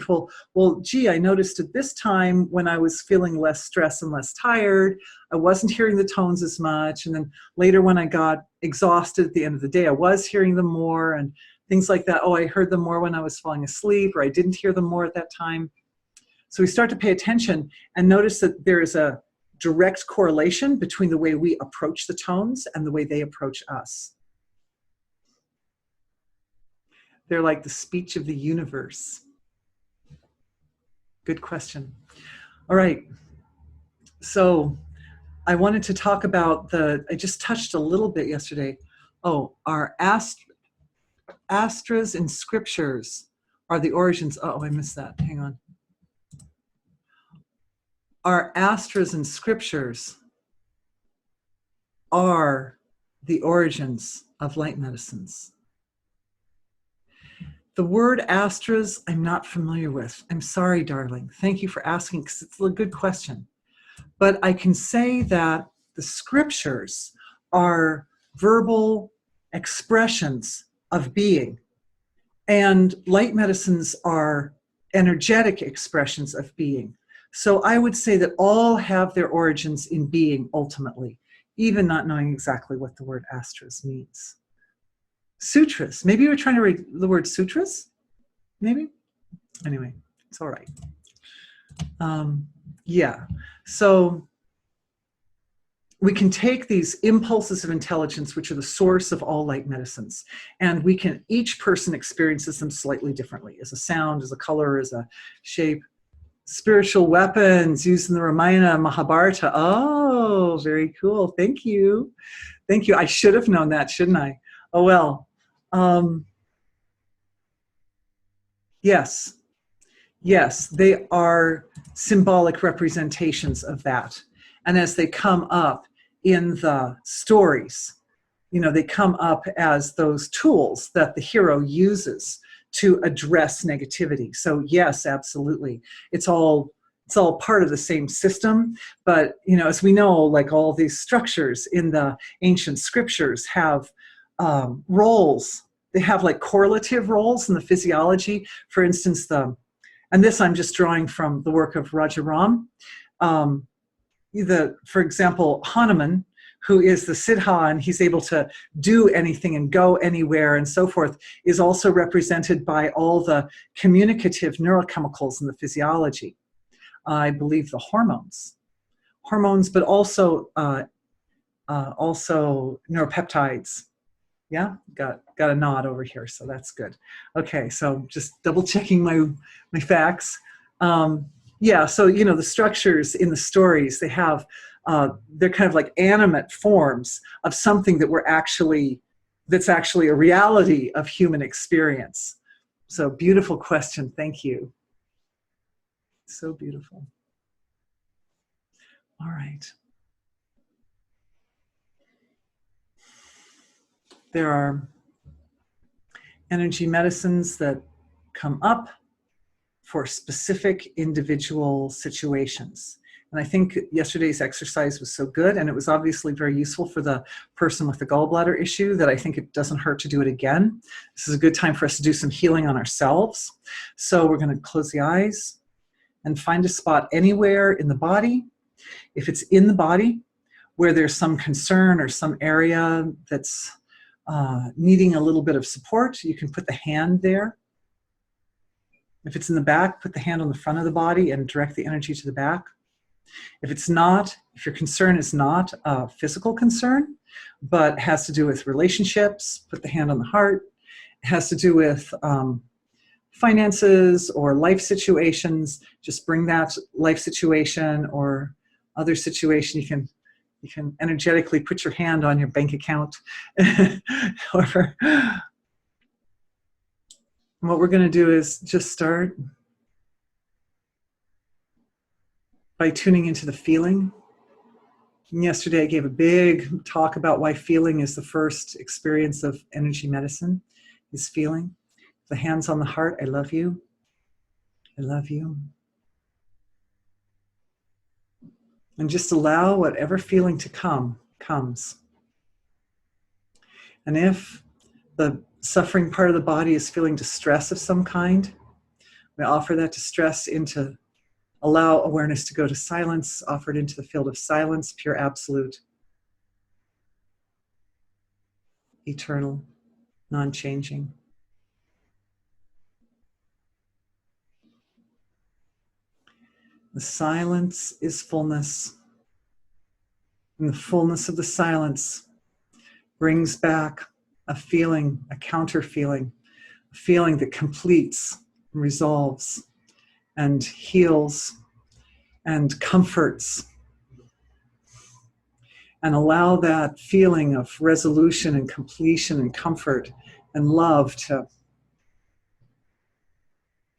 S1: Well, gee, I noticed at this time when I was feeling less stressed and less tired, I wasn't hearing the tones as much. And then later when I got exhausted at the end of the day, I was hearing them more and things like that. Oh, I heard them more when I was falling asleep, or I didn't hear them more at that time. So we start to pay attention and notice that there is a direct correlation between the way we approach the tones and the way they approach us. They're like the speech of the universe. Good question. All right. So I wanted to talk about I just touched a little bit yesterday. Oh, our astras in scriptures are the origins. Oh, I missed that. Hang on. Our astras in scriptures are the origins of light medicines. The word astras, I'm not familiar with. I'm sorry, darling. Thank you for asking, because it's a good question. But I can say that the scriptures are verbal expressions of being, and light medicines are energetic expressions of being. So I would say that all have their origins in being ultimately, even not knowing exactly what the word astras means. Sutras. Maybe you were trying to read the word sutras? Maybe? Anyway, it's all right. Yeah. So we can take these impulses of intelligence, which are the source of all light medicines, and we can, each person experiences them slightly differently, as a sound, as a color, as a shape. Spiritual weapons used in the Ramayana, Mahabharata. Oh, very cool. Thank you. Thank you. I should have known that, shouldn't I? Oh, well. Yes. Yes, they are symbolic representations of that. And as they come up in the stories, you know, they come up as those tools that the hero uses to address negativity. So yes, absolutely. It's all part of the same system. But, you know, as we know, like all these structures in the ancient scriptures have roles. They have like correlative roles in the physiology. For instance, and this I'm just drawing from the work of Raja Ram. For example, Hanuman, who is the Siddha, and he's able to do anything and go anywhere and so forth, is also represented by all the communicative neurochemicals in the physiology. I believe the hormones, but also neuropeptides. Yeah, got a nod over here, so that's good. Okay, so just double checking my facts. Yeah, so you know the structures in the stories, they have they're kind of like animate forms of something that's actually a reality of human experience. So beautiful question, thank you. So beautiful. All right. There are energy medicines that come up for specific individual situations. And I think yesterday's exercise was so good, and it was obviously very useful for the person with the gallbladder issue, that I think it doesn't hurt to do it again. This is a good time for us to do some healing on ourselves. So we're going to close the eyes and find a spot anywhere in the body. If it's in the body where there's some concern or some area that's needing a little bit of support, you can put the hand there. If it's in the back, put the hand on the front of the body and direct the energy to the back. If your concern is not a physical concern, but has to do with relationships, put the hand on the heart. It has to do with finances or life situations, just bring that life situation or other situation. You can energetically put your hand on your bank account. Or, what we're going to do is just start by tuning into the feeling. And yesterday I gave a big talk about why feeling is the first experience of energy medicine, is feeling. The hands on the heart, I love you. I love you. And just allow whatever feeling to come, comes. And if the suffering part of the body is feeling distress of some kind, we offer that distress into, allow awareness to go to silence, offer it into the field of silence, pure absolute, eternal, non-changing. The silence is fullness. And the fullness of the silence brings back a feeling, a counter feeling, a feeling that completes, resolves, and heals, and comforts. And allow that feeling of resolution and completion and comfort and love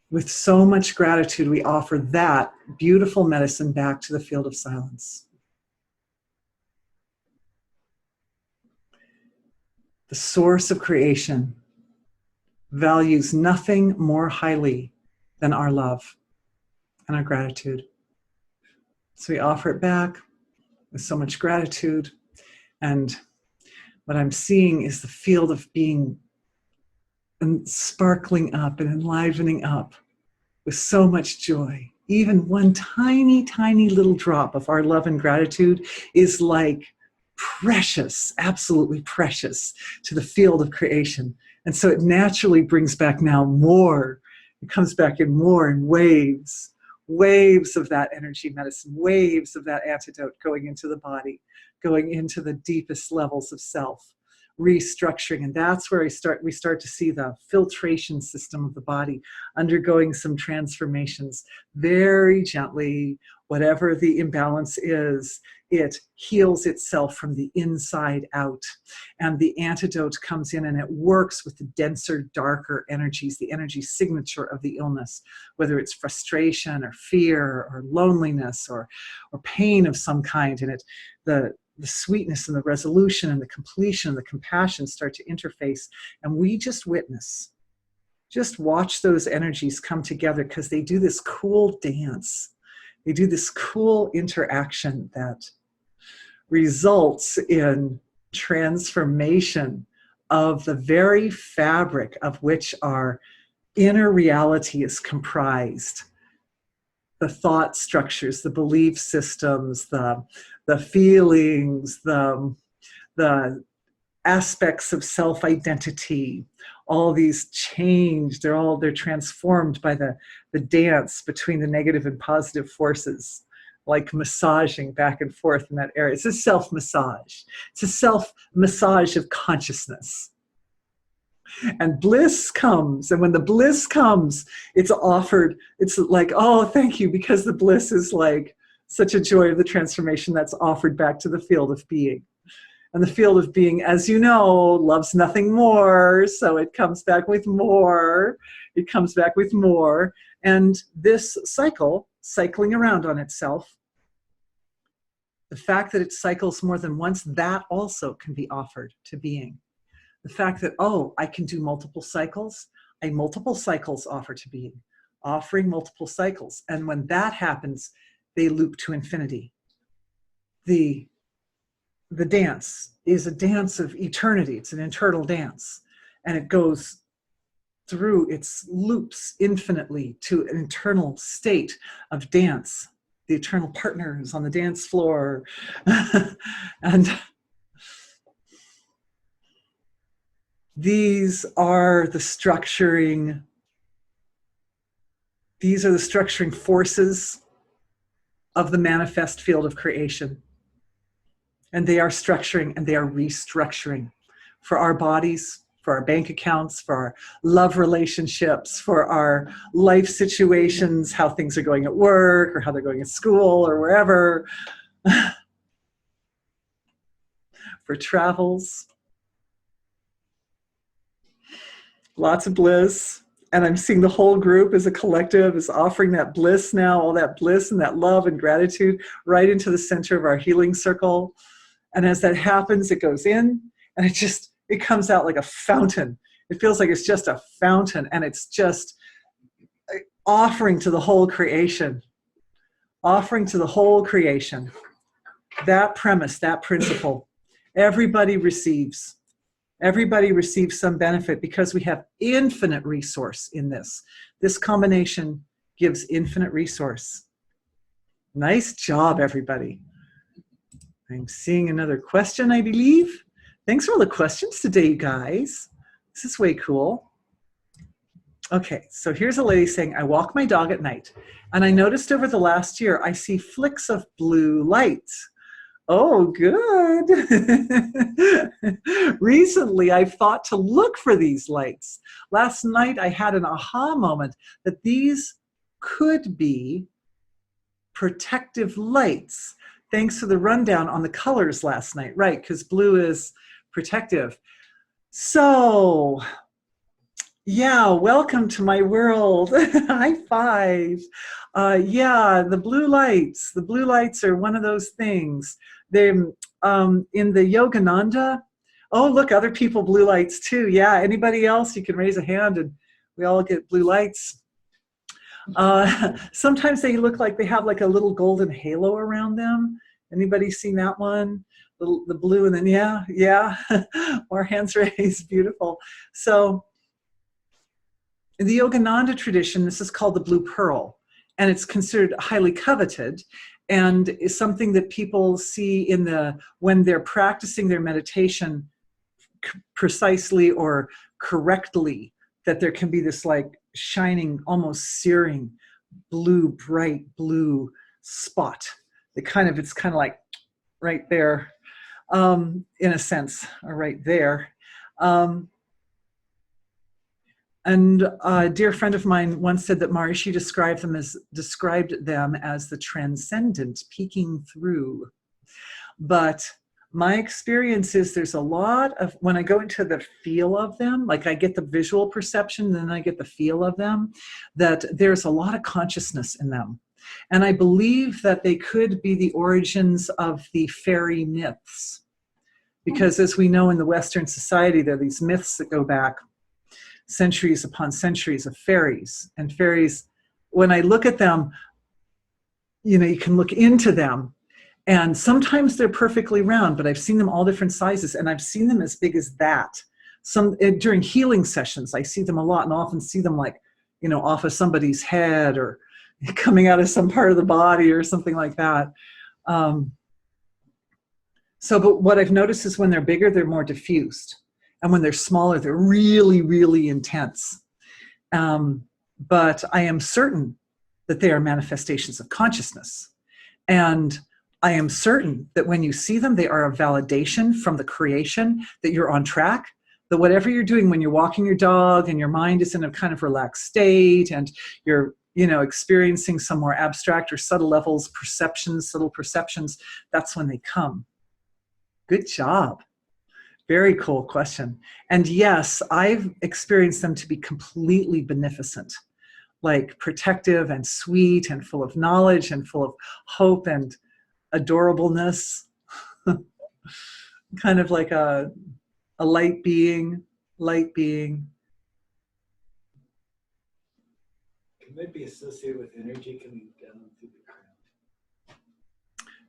S1: with so much gratitude, we offer that beautiful medicine back to the field of silence. The source of creation values nothing more highly than our love and our gratitude. So we offer it back with so much gratitude. And what I'm seeing is the field of being sparkling up and enlivening up with so much joy. Even one tiny, tiny little drop of our love and gratitude is like precious, absolutely precious to the field of creation. And so it naturally brings back now more. It comes back in more in waves, waves of that energy medicine, waves of that antidote going into the body, going into the deepest levels of self, restructuring. And that's where we start to see the filtration system of the body undergoing some transformations very gently. Whatever the imbalance is, it heals itself from the inside out. And the antidote comes in and it works with the denser, darker energies, the energy signature of the illness, whether it's frustration or fear or loneliness or pain of some kind. And the sweetness and the resolution and the completion and the compassion start to interface. And we just witness, just watch those energies come together, because they do this cool dance. They do this cool interaction that results in transformation of the very fabric of which our inner reality is comprised. The thought structures, the belief systems, the feelings, the aspects of self-identity, all these change, they're transformed by the dance between the negative and positive forces, like massaging back and forth in that area. It's a self-massage. It's a self-massage of consciousness. And bliss comes, and when the bliss comes, it's offered, it's like, oh, thank you, because the bliss is like such a joy of the transformation that's offered back to the field of being. And the field of being, as you know, loves nothing more, so it comes back with more. It comes back with more. And this cycling around on itself, the fact that it cycles more than once, that also can be offered to being. The fact that, oh, I can do multiple cycles, multiple cycles offer to being, offering multiple cycles. And when that happens, they loop to infinity. The dance is a dance of eternity. It's an eternal dance. And it goes through its loops infinitely to an eternal state of dance. The eternal partners on the dance floor. And these are the structuring forces of the manifest field of creation. And they are structuring and they are restructuring for our bodies, for our bank accounts, for our love relationships, for our life situations, how things are going at work or how they're going at school or wherever, for travels. Lots of bliss. And I'm seeing the whole group as a collective is offering that bliss now, all that bliss and that love and gratitude right into the center of our healing circle. And as that happens, it goes in and it comes out like a fountain. It feels like it's just a fountain, and it's just offering to the whole creation. Offering to the whole creation. That premise, that principle. Everybody receives some benefit because we have infinite resource in this. This combination gives infinite resource. Nice job, everybody. I'm seeing another question, I believe. Thanks for all the questions today, you guys. This is way cool. Okay, so here's a lady saying, I walk my dog at night, and I noticed over the last year, I see flicks of blue lights. Oh, good. Recently, I've thought to look for these lights. Last night, I had an aha moment that these could be protective lights. Thanks to the rundown on the colors last night, right? Because blue is protective. So Yeah, welcome to my world. High five. Yeah, the blue lights. The blue lights are one of those things. They in the Yogananda. Oh, look, other people blue lights too. Yeah, anybody else? You can raise a hand, and we all get blue lights. Sometimes they look like they have like a little golden halo around them. Anybody seen that one? The blue, and then yeah, more hands raised. Beautiful. So in the Yogananda tradition, this is called the blue pearl, and it's considered highly coveted, and is something that people see in when they're practicing their meditation precisely or correctly, that there can be this like shining, almost searing blue, bright blue spot. It's kind of like right there, in a sense, or right there. And a dear friend of mine once said that Maharishi described them as the transcendent peeking through. But my experience is there's a lot of, when I go into the feel of them, like I get the visual perception, then I get the feel of them, that there's a lot of consciousness in them. And I believe that they could be the origins of the fairy myths. Because as we know in the Western society, there are these myths that go back centuries upon centuries of fairies. And fairies, when I look at them, you can look into them, and sometimes they're perfectly round, but I've seen them all different sizes, and I've seen them as big as that. During healing sessions, I see them a lot, and often see them like, off of somebody's head or coming out of some part of the body or something like that. But what I've noticed is when they're bigger, they're more diffused. And when they're smaller, they're really, really intense. But I am certain that they are manifestations of consciousness. And I am certain that when you see them, they are a validation from the creation that you're on track, that whatever you're doing when you're walking your dog and your mind is in a kind of relaxed state and you're experiencing some more abstract or subtle levels, subtle perceptions, that's when they come. Good job. Very cool question. And yes, I've experienced them to be completely beneficent, like protective and sweet and full of knowledge and full of hope and adorableness. Kind of like a light being.
S2: Can they be associated with energy coming down through the crown?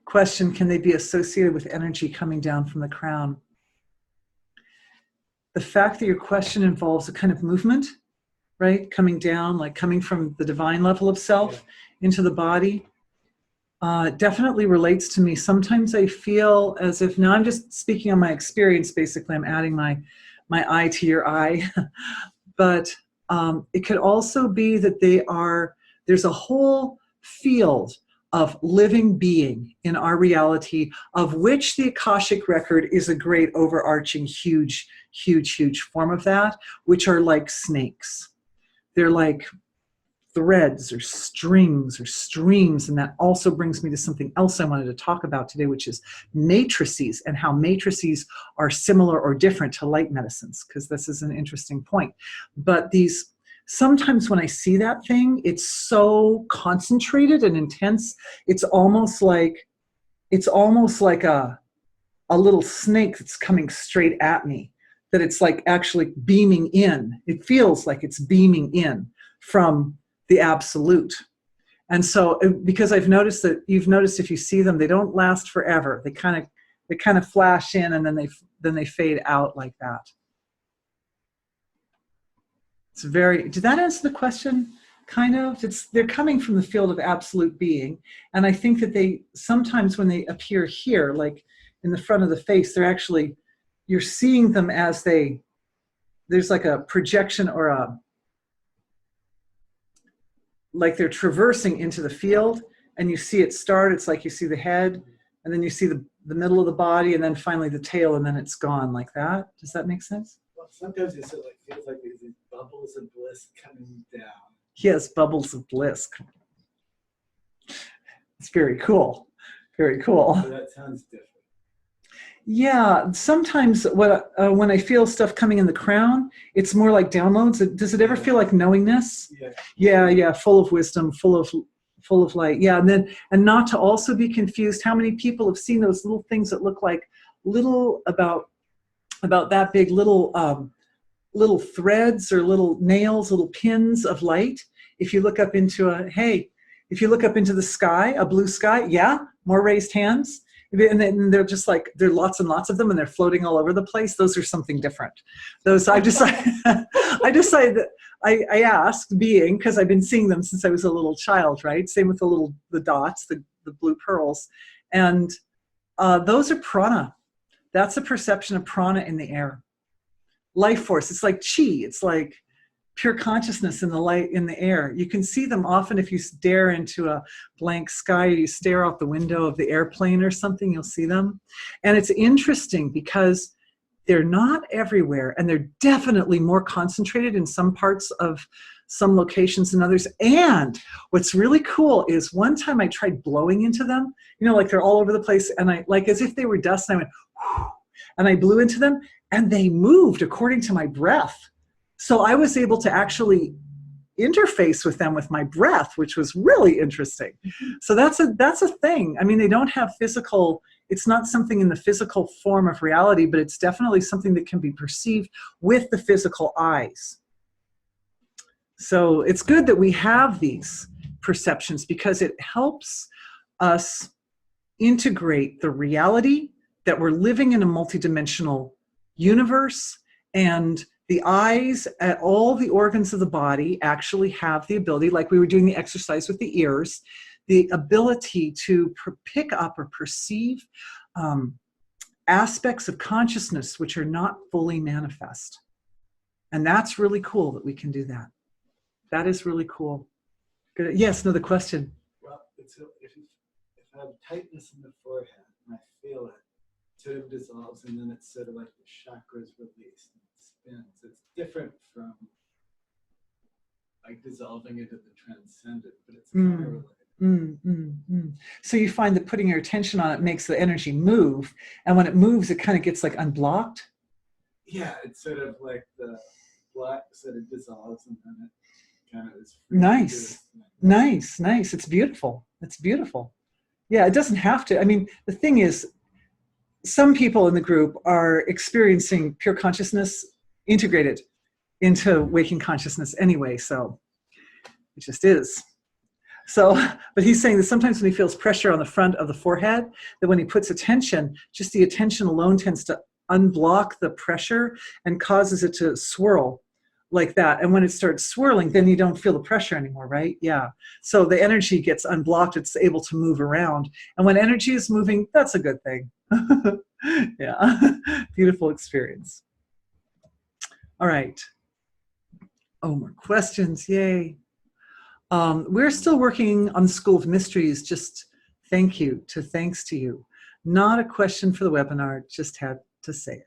S1: Question, can they be associated with energy coming down from the crown? The fact that your question involves a kind of movement, right? Coming down, like coming from the divine level of self into the body, definitely relates to me. Sometimes I feel as if, now I'm just speaking on my experience, basically, I'm adding my eye to your eye. But it could also be that there's a whole field of living being in our reality, of which the Akashic record is a great overarching, huge form of that, which are like snakes. They're like threads or strings or streams. And that also brings me to something else I wanted to talk about today, which is matrices, and how matrices are similar or different to light medicines, because this is an interesting point. But sometimes when I see that thing, it's so concentrated and intense. It's almost like a little snake that's coming straight at me, that it's like actually beaming in. It feels like it's beaming in from the absolute. And so, because I've noticed that, you've noticed if you see them, they don't last forever. They kind of flash in, and then they fade out like that. Did that answer the question? Kind of. They're coming from the field of absolute being. And I think that sometimes when they appear here, like in the front of the face, you're seeing them as there's like a projection or like they're traversing into the field, and you see it start. It's like you see the head, and then you see the middle of the body, and then finally the tail, and then it's gone like that. Does that make sense?
S2: Well, sometimes it feels like there's these bubbles of bliss coming down.
S1: Yes, bubbles of bliss. It's very cool. Very cool.
S2: So that sounds different.
S1: Yeah, sometimes when I feel stuff coming in the crown, it's more like downloads. Does it ever
S2: Yeah.
S1: feel like knowingness?
S2: Yeah.
S1: Yeah, full of wisdom, full of light. Yeah, and not to also be confused. How many people have seen those little things that look like little about that big little threads or little nails, little pins of light? If you look up into if you look up into the sky, a blue sky, yeah, more raised hands. And then they're just like, there are lots and lots of them and they're floating all over the place. Those are something different. Those, I decided that I asked being, because I've been seeing them since I was a little child, right? Same with the dots, the blue pearls. And those are prana. That's a perception of prana in the air. Life force, it's like chi, it's like pure consciousness in the light in the air. You can see them often if you stare into a blank sky, or you stare out the window of the airplane or something, you'll see them. And it's interesting because they're not everywhere, and they're definitely more concentrated in some parts of some locations than others. And what's really cool is one time I tried blowing into them, like they're all over the place, and I, like as if they were dust, and I went, whew, and I blew into them, and they moved according to my breath. So I was able to actually interface with them with my breath, which was really interesting. Mm-hmm. So that's a thing. I mean, they don't have physical, it's not something in the physical form of reality, but it's definitely something that can be perceived with the physical eyes. So it's good that we have these perceptions because it helps us integrate the reality that we're living in a multidimensional universe, and the eyes at all the organs of the body actually have the ability, like we were doing the exercise with the ears, the ability to pick up or perceive aspects of consciousness which are not fully manifest. And that's really cool that we can do that. That is really cool. Good. Yes, another question.
S2: Well, if I have tightness in the forehead and I feel it, sort of dissolves, and then it's sort of like the chakras released and it spins. It's different from like dissolving into the transcendent, but it's kind of related.
S1: So you find that putting your attention on it makes the energy move, and when it moves, it kind of gets like unblocked.
S2: Yeah, it's sort of like the black sort of dissolves, and then it kind of is free.
S1: Nice. It's beautiful. Yeah, it doesn't have to. I mean, the thing is, some people in the group are experiencing pure consciousness integrated into waking consciousness anyway, so it just is. So, but he's saying that sometimes when he feels pressure on the front of the forehead, that when he puts attention, just the attention alone tends to unblock the pressure and causes it to swirl like that. And when it starts swirling, then you don't feel the pressure anymore, right? Yeah. So the energy gets unblocked. It's able to move around. And when energy is moving, that's a good thing. Yeah. Beautiful experience. All right. Oh, more questions. Yay. We're still working on the School of Mysteries. Just thanks to you. Not a question for the webinar, just had to say it.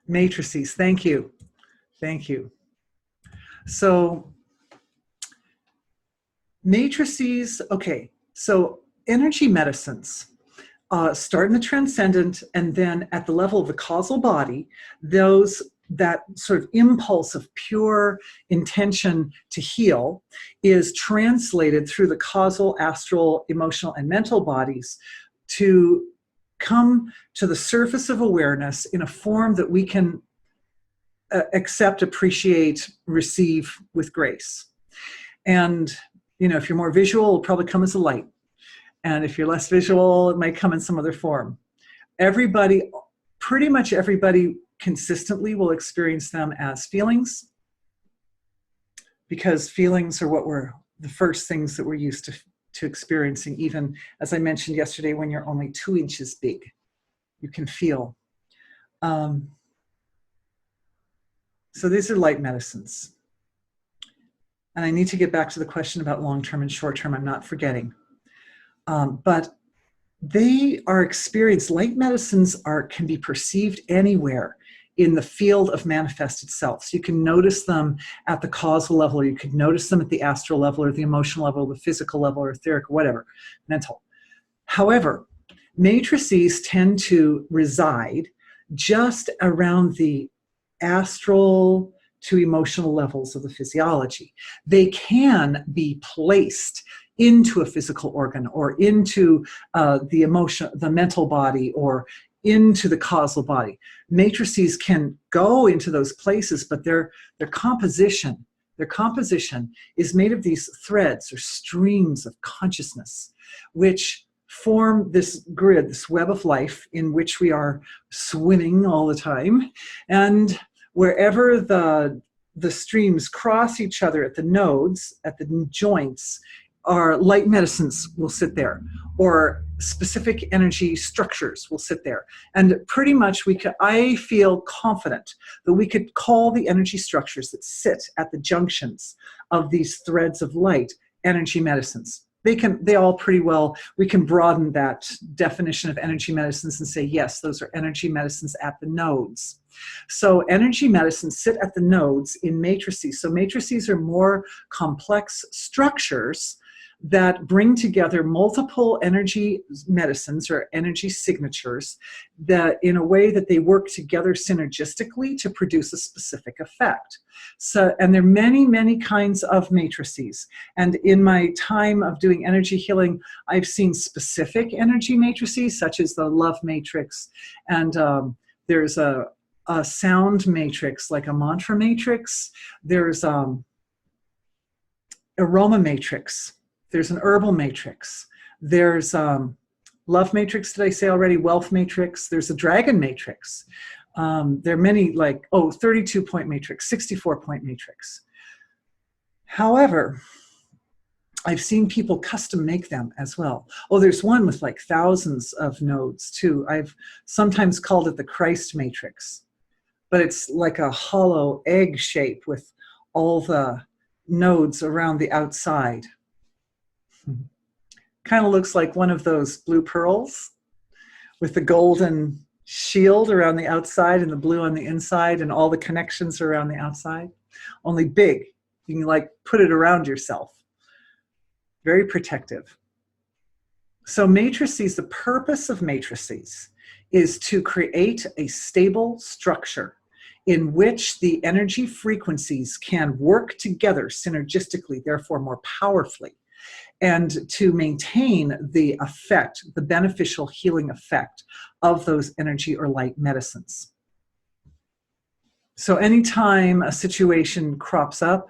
S1: Matrices, thank you. So matrices, okay, so energy medicines start in the transcendent, and then at the level of the causal body, that sort of impulse of pure intention to heal is translated through the causal, astral, emotional, and mental bodies to come to the surface of awareness in a form that we can accept, appreciate, receive with grace. And, if you're more visual, it'll probably come as a light. And if you're less visual, it might come in some other form. Pretty much everybody consistently will experience them as feelings, because feelings are the first things that we're used to experiencing. Even, as I mentioned yesterday, when you're only 2 inches big, you can feel. So these are light medicines. And I need to get back to the question about long-term and short-term. I'm not forgetting. But they are experienced. Light medicines can be perceived anywhere in the field of manifested self. So you can notice them at the causal level, or you could notice them at the astral level, or the emotional level, or the physical level, or etheric, whatever, mental. However, matrices tend to reside just around the astral to emotional levels of the physiology. They can be placed into a physical organ, or into the mental body, or into the causal body. Matrices can go into those places, but their composition is made of these threads or streams of consciousness, which form this grid, this web of life in which we are swimming all the time. And wherever the streams cross each other at the nodes, at the joints, our light medicines will sit there, or specific energy structures will sit there. And pretty much I feel confident that we could call the energy structures that sit at the junctions of these threads of light energy medicines. They all pretty well, we can broaden that definition of energy medicines and say, yes, those are energy medicines at the nodes. So energy medicines sit at the nodes in matrices. So matrices are more complex structures that bring together multiple energy medicines or energy signatures that in a way that they work together synergistically to produce a specific effect. So, and there are many, many kinds of matrices. And in my time of doing energy healing, I've seen specific energy matrices, such as the love matrix. And there's a sound matrix, like a mantra matrix. There's aroma matrix. There's an herbal matrix. There's love matrix, did I say already? Wealth matrix. There's a dragon matrix. There are many, 32-point matrix, 64-point matrix. However, I've seen people custom make them as well. Oh, there's one with like thousands of nodes too. I've sometimes called it the Christ matrix, but it's like a hollow egg shape with all the nodes around the outside. Kind of looks like one of those blue pearls with the golden shield around the outside and the blue on the inside, and all the connections around the outside, only big. You can like put it around yourself. Very protective. So matrices, the purpose of matrices is to create a stable structure in which the energy frequencies can work together synergistically, therefore more powerfully, and to maintain the effect, the beneficial healing effect of those energy or light medicines. So anytime a situation crops up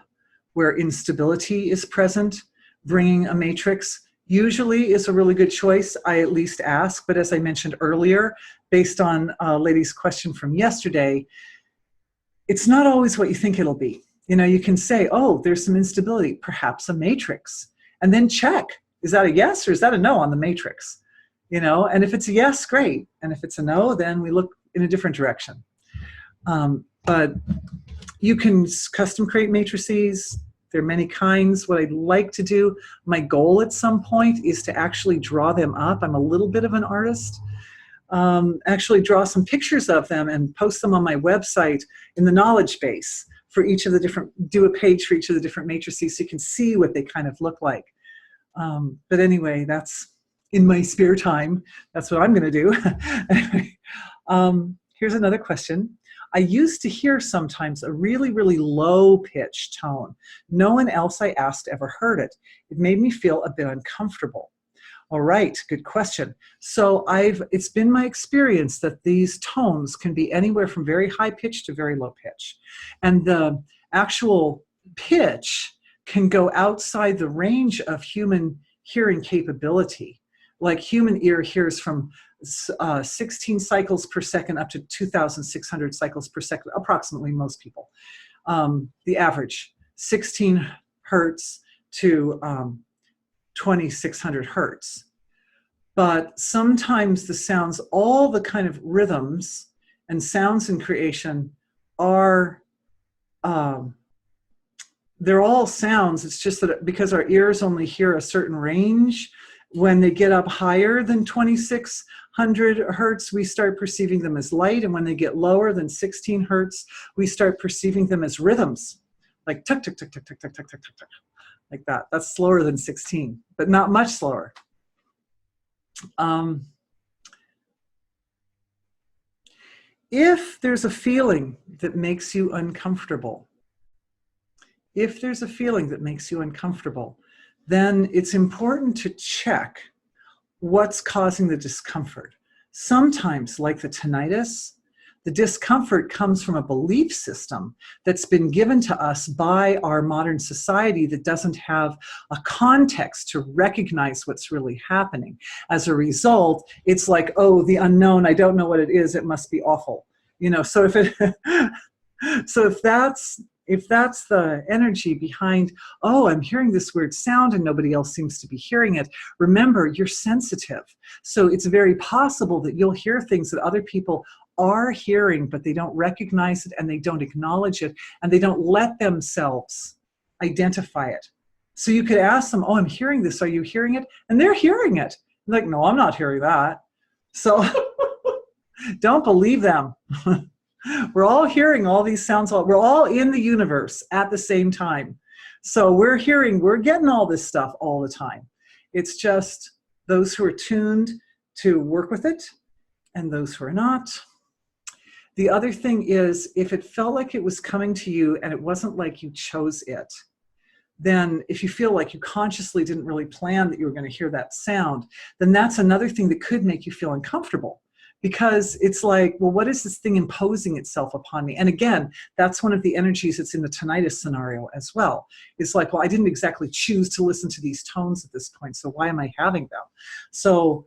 S1: where instability is present, bringing a matrix usually is a really good choice. I at least ask, but as I mentioned earlier, based on a lady's question from yesterday, it's not always what you think it'll be. You know, you can say, oh, there's some instability, perhaps a matrix. And then check, is that a yes or is that a no on the matrix? You know, and if it's a yes, great. And if it's a no, then we look in a different direction. But you can custom create matrices. There are many kinds. What I'd like to do, my goal at some point is to actually draw them up. I'm a little bit of an artist. Actually draw some pictures of them and post them on my website in the knowledge base for each of the different, do a page for each of the different matrices so you can see what they kind of look like. But anyway, that's in my spare time. That's what I'm going to do. Anyway, here's another question. I used to hear sometimes a really, really low-pitched tone. No one else I asked ever heard it. It made me feel a bit uncomfortable. All right, good question. So it's been my experience that these tones can be anywhere from very high pitch to very low pitch. And the actual pitch can go outside the range of human hearing capability. Like human ear hears from 16 cycles per second up to 2,600 cycles per second, approximately most people. The average, 16 hertz to 2,600 hertz. But sometimes the sounds, all the kind of rhythms and sounds in creation are, they're all sounds. It's just that because our ears only hear a certain range, When they get up higher than 2600 hertz, we start perceiving them as light. And when they get lower than 16 hertz, we start perceiving them as rhythms, like tuck, tuck, tuck, tuck, tuck, tuck, tuck, tuck, tuck, tuck, like that. That's slower than 16, but not much slower. If there's a feeling that makes you uncomfortable, then it's important to check what's causing the discomfort. Sometimes, like the tinnitus, the discomfort comes from a belief system that's been given to us by our modern society that doesn't have a context to recognize what's really happening. As a result, it's like, oh, the unknown, I don't know what it is, it must be awful. You know, so if that's the energy behind, oh, I'm hearing this weird sound and nobody else seems to be hearing it, remember, you're sensitive. So it's very possible that you'll hear things that other people are hearing, but they don't recognize it and they don't acknowledge it and they don't let themselves identify it. So you could ask them, oh, I'm hearing this. Are you hearing it? And they're hearing it. Like, no, I'm not hearing that. So don't believe them. We're all hearing all these sounds. We're all in the universe at the same time. So we're getting all this stuff all the time. It's just those who are tuned to work with it and those who are not. The other thing is, if it felt like it was coming to you and it wasn't like you chose it, then if you feel like you consciously didn't really plan that you were going to hear that sound, then that's another thing that could make you feel uncomfortable. Because it's like, well, what is this thing imposing itself upon me? And again, that's one of the energies that's in the tinnitus scenario as well. It's like, well, I didn't exactly choose to listen to these tones at this point, so why am I having them? So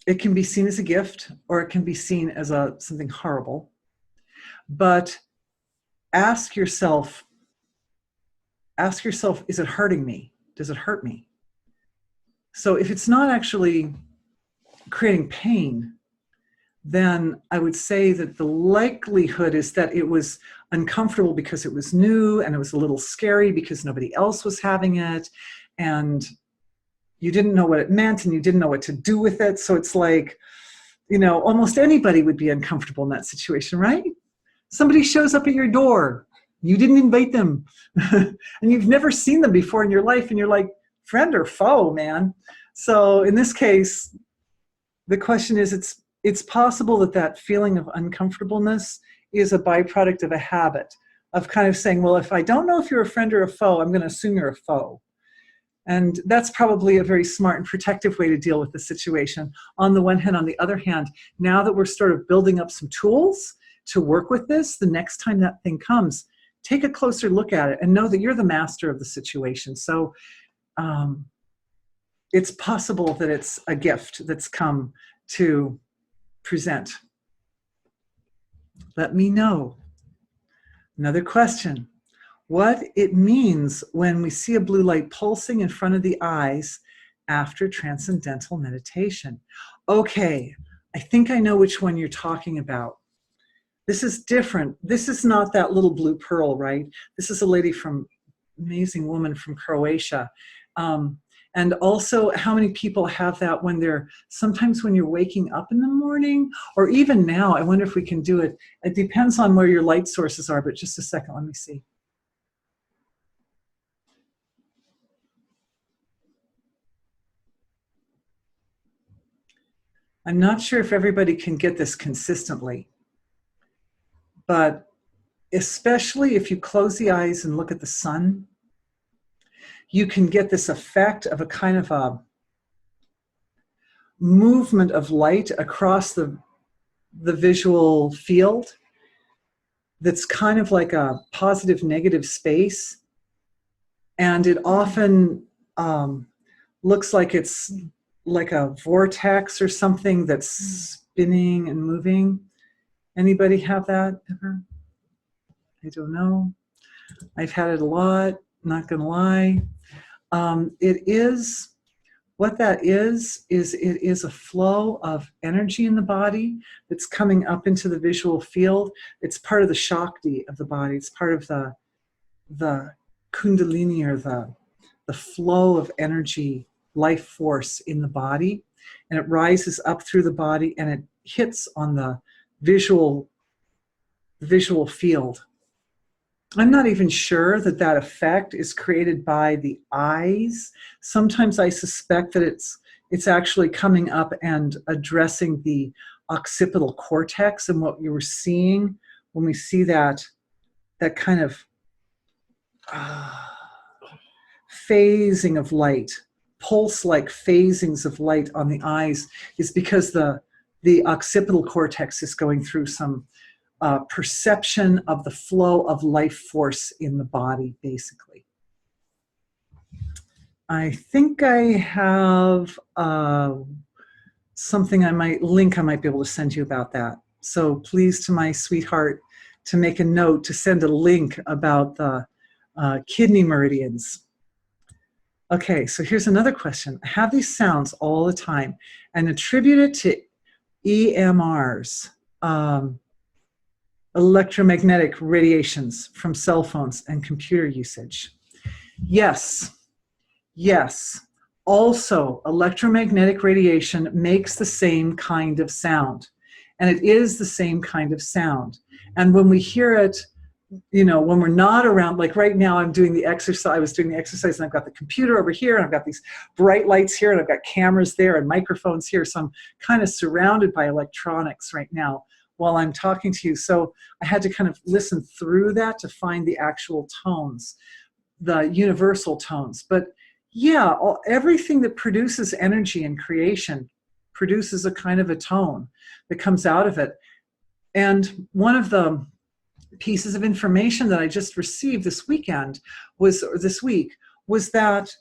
S1: it can be seen as a gift, or it can be seen as something horrible. But ask yourself, is it hurting me? Does it hurt me? So if it's not actually creating pain, then I would say that the likelihood is that it was uncomfortable because it was new and it was a little scary because nobody else was having it and you didn't know what it meant and you didn't know what to do with it. So it's like, you know, almost anybody would be uncomfortable in that situation, right? Somebody shows up at your door, you didn't invite them, and you've never seen them before in your life, and you're like, friend or foe, man? So in this case, the question is, it's possible that feeling of uncomfortableness is a byproduct of a habit of kind of saying, well, if I don't know if you're a friend or a foe, I'm going to assume you're a foe. And that's probably a very smart and protective way to deal with the situation. On the one hand, on the other hand, now that we're sort of building up some tools to work with this, the next time that thing comes, take a closer look at it and know that you're the master of the situation. So it's possible that it's a gift that's come to present. Let me know. Another question. What it means when we see a blue light pulsing in front of the eyes after transcendental meditation. Okay, I think I know which one you're talking about. This is different. This is not that little blue pearl, right? This is a lady amazing woman from Croatia. And also, how many people have that sometimes when you're waking up in the morning, or even now, I wonder if we can do it. It depends on where your light sources are, but just a second, let me see. I'm not sure if everybody can get this consistently, but especially if you close the eyes and look at the sun, you can get this effect of a kind of a movement of light across the visual field that's kind of like a positive negative space. And it often looks like it's like a vortex or something that's spinning and moving. Anybody have that ever? I don't know. I've had it a lot, not gonna lie. What that is it is a flow of energy in the body that's coming up into the visual field. It's part of the Shakti of the body. It's part of the Kundalini, or the flow of energy, life force in the body, and it rises up through the body and it hits on the visual field. I'm not even sure that that effect is created by the eyes. Sometimes I suspect that it's actually coming up and addressing the occipital cortex, and what you were seeing when we see that kind of phasing of light, pulse-like phasings of light on the eyes, is because the occipital cortex is going through some perception of the flow of life force in the body, basically. I think I have something I might be able to send you about that. So please, to my sweetheart, to make a note to send a link about the kidney meridians. Okay, so here's another question. I have these sounds all the time and attribute it to EMRs, electromagnetic radiations from cell phones and computer usage. Yes. Also, electromagnetic radiation makes the same kind of sound, and it is the same kind of sound. And when we hear it, when we're not around, like right now I'm doing the exercise, I was doing the exercise and I've got the computer over here and I've got these bright lights here and I've got cameras there and microphones here. So I'm kind of surrounded by electronics right now while I'm talking to you. So I had to kind of listen through that to find the actual tones, the universal tones. But yeah, everything that produces energy in creation produces a kind of a tone that comes out of it. And one of the pieces of information that I just received this week was that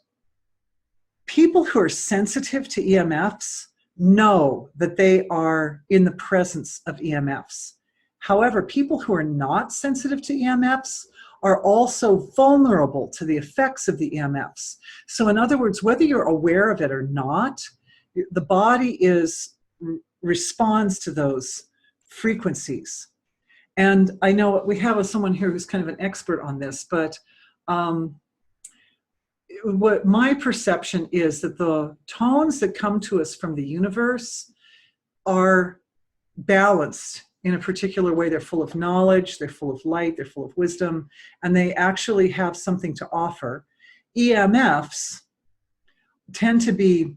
S1: people who are sensitive to EMFs know that they are in the presence of EMFs. However, people who are not sensitive to EMFs are also vulnerable to the effects of the EMFs. So in other words, whether you're aware of it or not, the body responds to those frequencies. And I know we have someone here who's kind of an expert on this, but what my perception is that the tones that come to us from the universe are balanced in a particular way. They're full of knowledge, they're full of light, they're full of wisdom, and they actually have something to offer. EMFs tend to be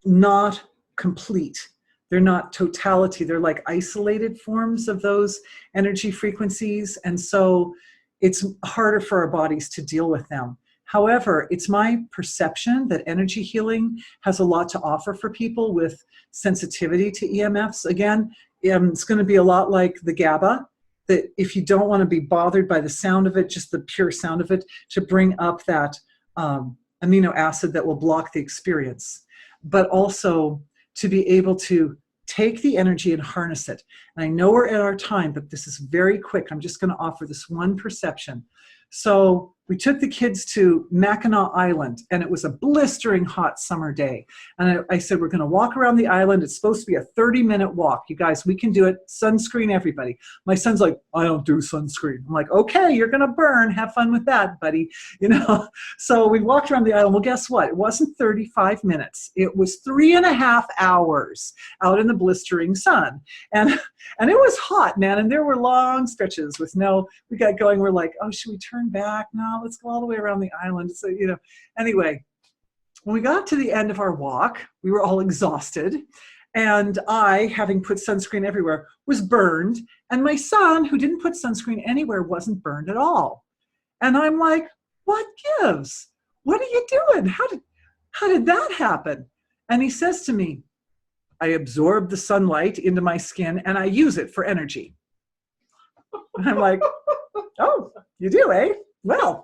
S1: not complete. They're not totality. They're like isolated forms of those energy frequencies. And so it's harder for our bodies to deal with them. However, it's my perception that energy healing has a lot to offer for people with sensitivity to EMFs. Again, it's going to be a lot like the GABA, that if you don't want to be bothered by the sound of it, just the pure sound of it, to bring up that amino acid that will block the experience, but also to be able to take the energy and harness it. And I know we're at our time, but this is very quick. I'm just going to offer this one perception. So we took the kids to Mackinac Island, and it was a blistering hot summer day. And I said, we're going to walk around the island. It's supposed to be a 30-minute walk. You guys, we can do it. Sunscreen, everybody. My son's like, I don't do sunscreen. I'm like, okay, you're going to burn. Have fun with that, buddy. So we walked around the island. Well, guess what? It wasn't 35 minutes. It was 3.5 hours out in the blistering sun. And it was hot, man. And there were long stretches with we got going. We're like, oh, should we turn back? No, let's go all the way around the island. So, anyway, when we got to the end of our walk, we were all exhausted. And I, having put sunscreen everywhere, was burned. And my son, who didn't put sunscreen anywhere, wasn't burned at all. And I'm like, what gives? What are you doing? How did that happen? And he says to me, I absorb the sunlight into my skin and I use it for energy. And I'm like, oh, you do, eh? Well,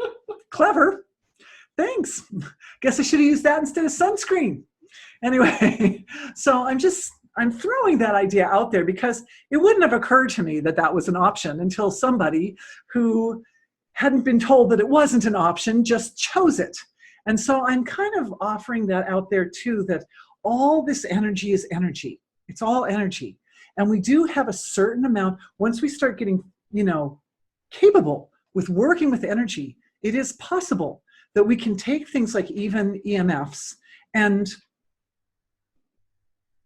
S1: clever. Thanks. Guess I should have used that instead of sunscreen. Anyway, so I'm throwing that idea out there because it wouldn't have occurred to me that that was an option until somebody who hadn't been told that it wasn't an option just chose it. And so I'm kind of offering that out there too, that all this energy is energy. It's all energy. And we do have a certain amount, once we start getting, capable with working with energy, it is possible that we can take things like even EMFs and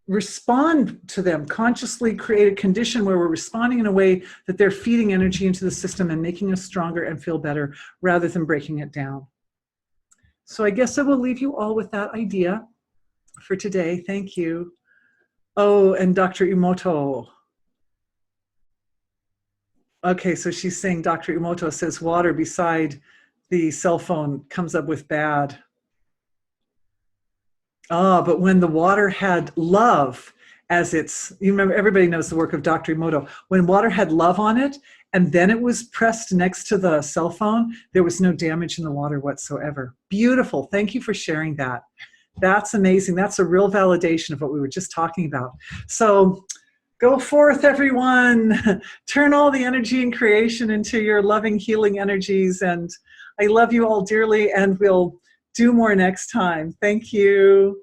S1: respond to them, consciously create a condition where we're responding in a way that they're feeding energy into the system and making us stronger and feel better rather than breaking it down. So I guess I will leave you all with that idea for today. Thank you. Oh, and Dr. Emoto. Okay, so she's saying Dr. Emoto says water beside the cell phone comes up with bad. Ah, but when the water had love as its, you remember, everybody knows the work of Dr. Emoto. When water had love on it, and then it was pressed next to the cell phone, there was no damage in the water whatsoever. Beautiful. Thank you for sharing that. That's amazing. That's a real validation of what we were just talking about. So go forth, everyone. Turn all the energy and creation into your loving, healing energies. And I love you all dearly, and we'll do more next time. Thank you.